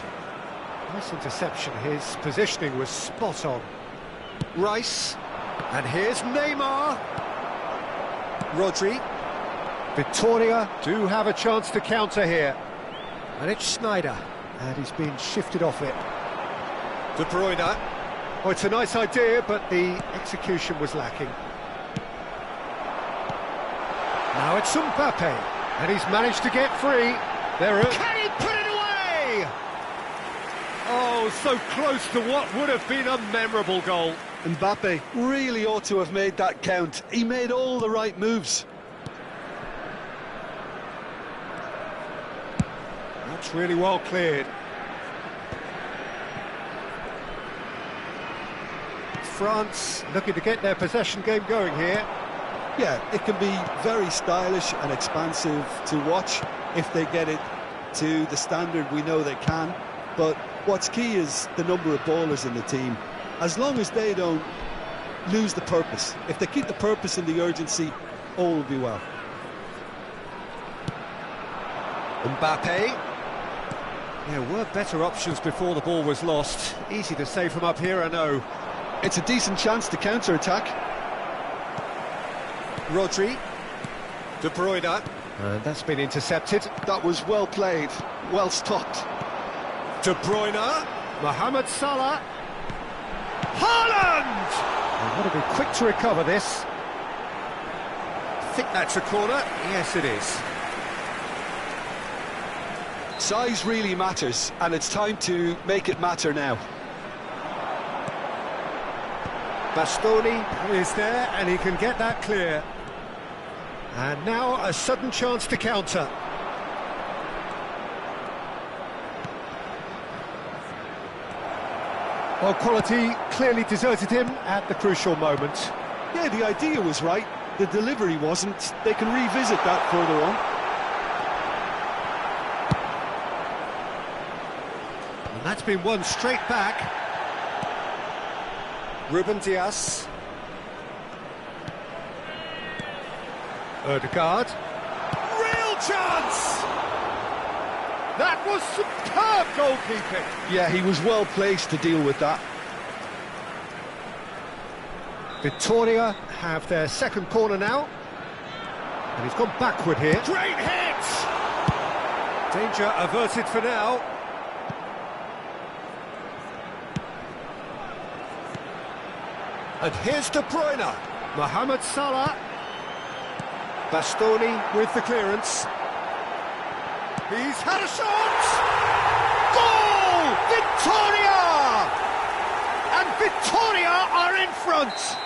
Nice interception. His positioning was spot on. Rice. And here's Neymar. Rodri. Victoria do have a chance to counter here. And it's Schneider. And he's been shifted off it. De Bruyne. Oh, it's a nice idea, but the execution was lacking. Now it's Mbappe. And he's managed to get free. Can he put it away? Oh, so close to what would have been a memorable goal. Mbappe really ought to have made that count. He made all the right moves. That's really well cleared. France looking to get their possession game going here. Yeah, it can be very stylish and expansive to watch if they get it to the standard we know they can. But what's key is the number of ballers in the team. As long as they don't lose the purpose, if they keep the purpose and the urgency, all will be well. Mbappe. There were better options before the ball was lost. Easy to save from up here, I know. It's a decent chance to counter-attack. Rodri. De Bruyne. And that's been intercepted. That was well played, well stopped. De Bruyne. Mohamed Salah. Haaland! They've got to be quick to recover this. I think that's a corner. Yes, it is. Size really matters, and it's time to make it matter now. Bastoni is there, and he can get that clear. And now a sudden chance to counter. Well, quality clearly deserted him at the crucial moment. Yeah, the idea was right, the delivery wasn't. They can revisit that further on. And that's been won straight back. Ruben Dias. Ødegaard. Real chance! That was superb goalkeeping. Yeah, he was well placed to deal with that. Victoria have their second corner now. And he's gone backward here. Great hit! Danger averted for now. And here's De Bruyne. Mohamed Salah. Bastoni with the clearance. He's had a shot! Goal! Victoria! And Victoria are in front!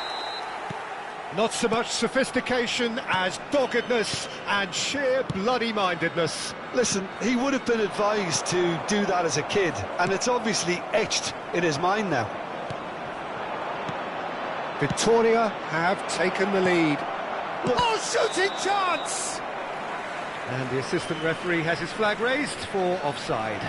Not so much sophistication as doggedness and sheer bloody-mindedness. Listen, he would have been advised to do that as a kid, and it's obviously etched in his mind now. Victoria have taken the lead. Oh, shooting chance! And the assistant referee has his flag raised for offside.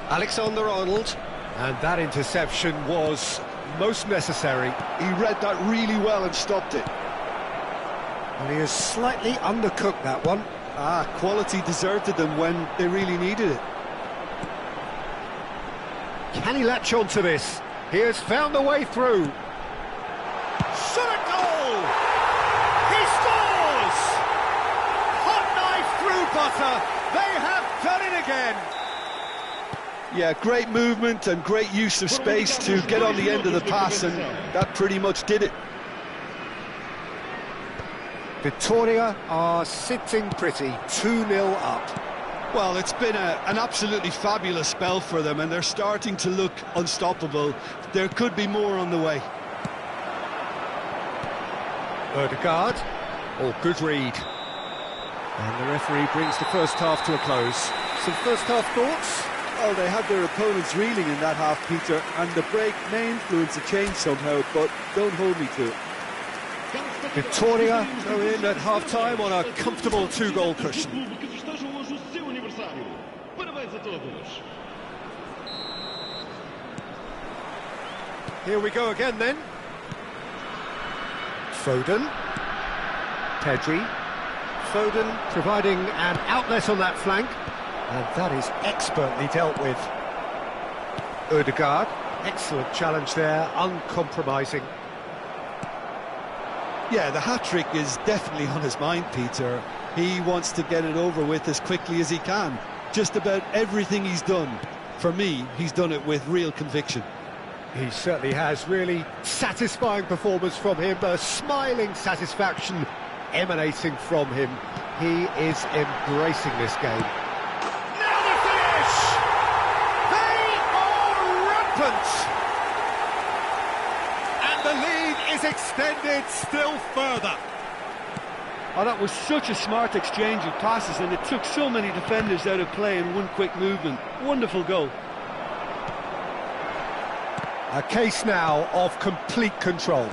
Alexander-Arnold, and that interception was most necessary. He read that really well and stopped it. And he has slightly undercooked that one. Quality deserted them when they really needed it. Can he latch on to this? He has found a way through. Shot a goal! He scores! Hot knife through butter. They have done it again. Yeah, great movement and great use of space to get on the end of the pass, and that pretty much did it. Victoria are sitting pretty, 2-0 up. Well, it's been an absolutely fabulous spell for them, and they're starting to look unstoppable. There could be more on the way. Ødegaard. Oh, good read. And the referee brings the first half to a close. Some first half thoughts? Well, they had their opponents reeling in that half, Peter, and the break may influence a change somehow, but don't hold me to it. Victoria go in at half-time on a comfortable 2-goal cushion. Here we go again then. Foden. Pedri. Foden providing an outlet on that flank, and that is expertly dealt with. Ødegaard, excellent challenge there, uncompromising. Yeah, the hat-trick is definitely on his mind, Peter. He wants to get it over with as quickly as he can. Just about everything he's done, for me, he's done it with real conviction. He certainly has. Really satisfying performance from him, a smiling satisfaction emanating from him. He is embracing this game. Now the finish! They are rampant! And the lead is extended still further. Oh, that was such a smart exchange of passes, and it took so many defenders out of play in one quick movement. Wonderful goal. A case now of complete control.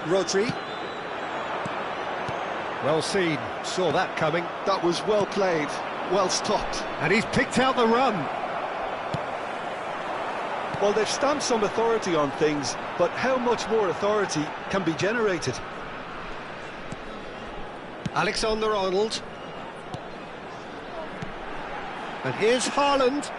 Rodri. Well seen, saw that coming. That was well played, well stopped. And he's picked out the run. Well, they've stamped some authority on things, but how much more authority can be generated? Alexander-Arnold. And here's Haaland.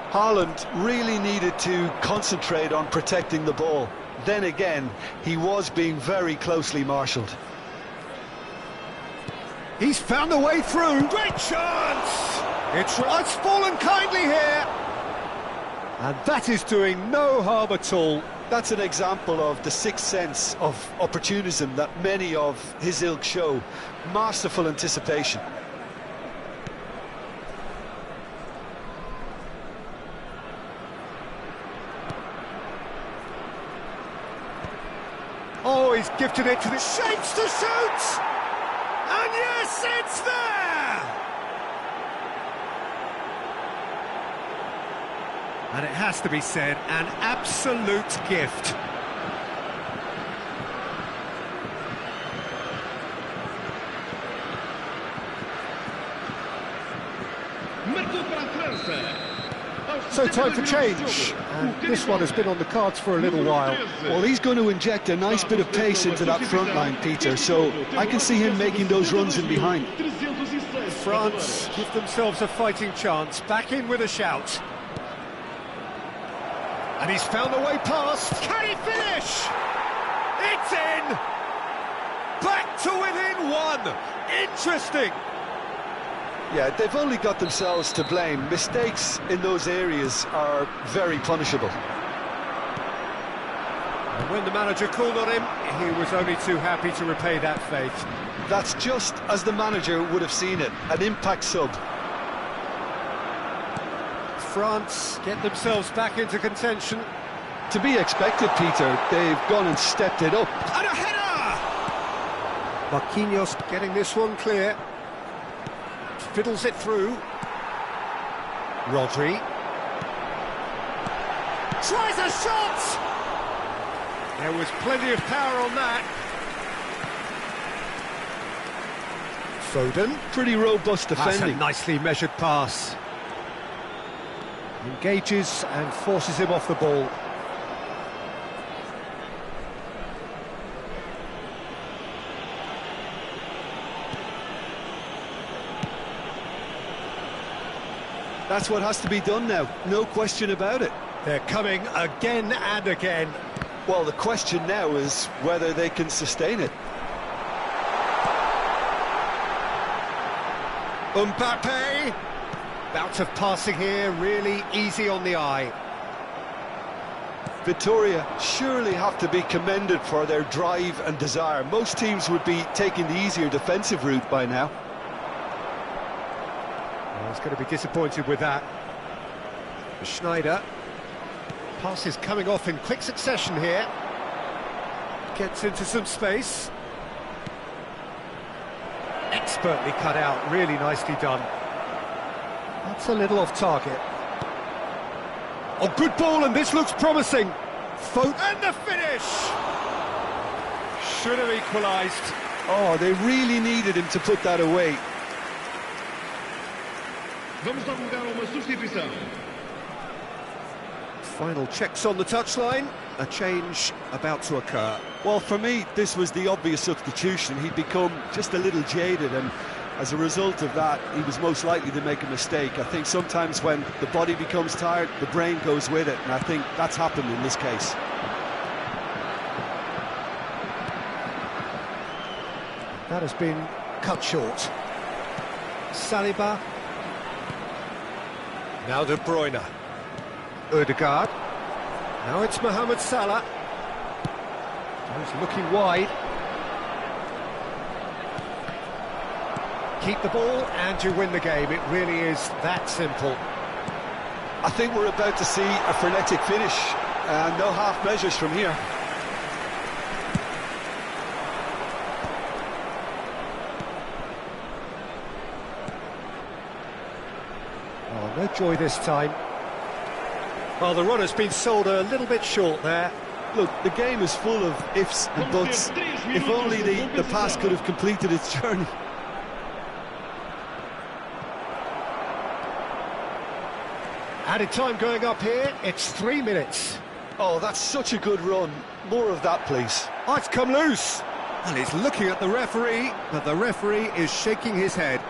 Haaland really needed to concentrate on protecting the ball. Then again, he was being very closely marshalled. He's found a way through. Great chance! It's fallen kindly here. And that is doing no harm at all. That's an example of the sixth sense of opportunism that many of his ilk show. Masterful anticipation. Oh, he's gifted it to the shapes to shoot! And yes, it's there! And it has to be said, an absolute gift. So time for change, and this one has been on the cards for a little while. Well, he's going to inject a nice bit of pace into that front line, Peter, so I can see him making those runs in behind. France give themselves a fighting chance, back in with a shout. And he's found a way past. Can he finish? It's in! Back to within one! Interesting! Yeah, they've only got themselves to blame. Mistakes in those areas are very punishable. And when the manager called on him, he was only too happy to repay that faith. That's just as the manager would have seen it, an impact sub. France get themselves back into contention. To be expected, Peter. They've gone and stepped it up. And a header! Marquinhos getting this one clear. Fiddles it through. Rodri. Tries a shot! There was plenty of power on that. Foden. Pretty robust defending. That's a nicely measured pass. Engages and forces him off the ball. That's what has to be done now, no question about it. They're coming again and again. Well, the question now is whether they can sustain it. Mbappe. Bout of passing here, really easy on the eye. Victoria surely have to be commended for their drive and desire. Most teams would be taking the easier defensive route by now. He's going to be disappointed with that. Schneider. Passes coming off in quick succession here. Gets into some space. Expertly cut out, really nicely done. That's a little off target. Oh, good ball, and this looks promising. And the finish! Should have equalised. Oh, they really needed him to put that away. Vamos dar lugar a uma substituição. Final checks on the touchline. A change about to occur. Well, for me, this was the obvious substitution. He'd become just a little jaded, and as a result of that, he was most likely to make a mistake. I think sometimes when the body becomes tired, the brain goes with it, and I think that's happened in this case. That has been cut short. Saliba. Now De Bruyne. Ødegaard. Now it's Mohamed Salah. He's looking wide. Keep the ball and you win the game. It really is that simple. I think we're about to see a frenetic finish, and no half measures from here. Oh, no joy this time. Well, the runner's been sold a little bit short there. Look, the game is full of ifs and buts. If only the pass could have completed its journey. Added time going up here, it's 3 minutes. Oh, that's such a good run. More of that, please. Oh, it's come loose. And he's looking at the referee, but the referee is shaking his head.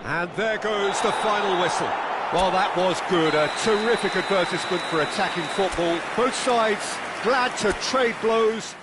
And there goes the final whistle. Well, that was good. A terrific advertisement for attacking football. Both sides glad to trade blows.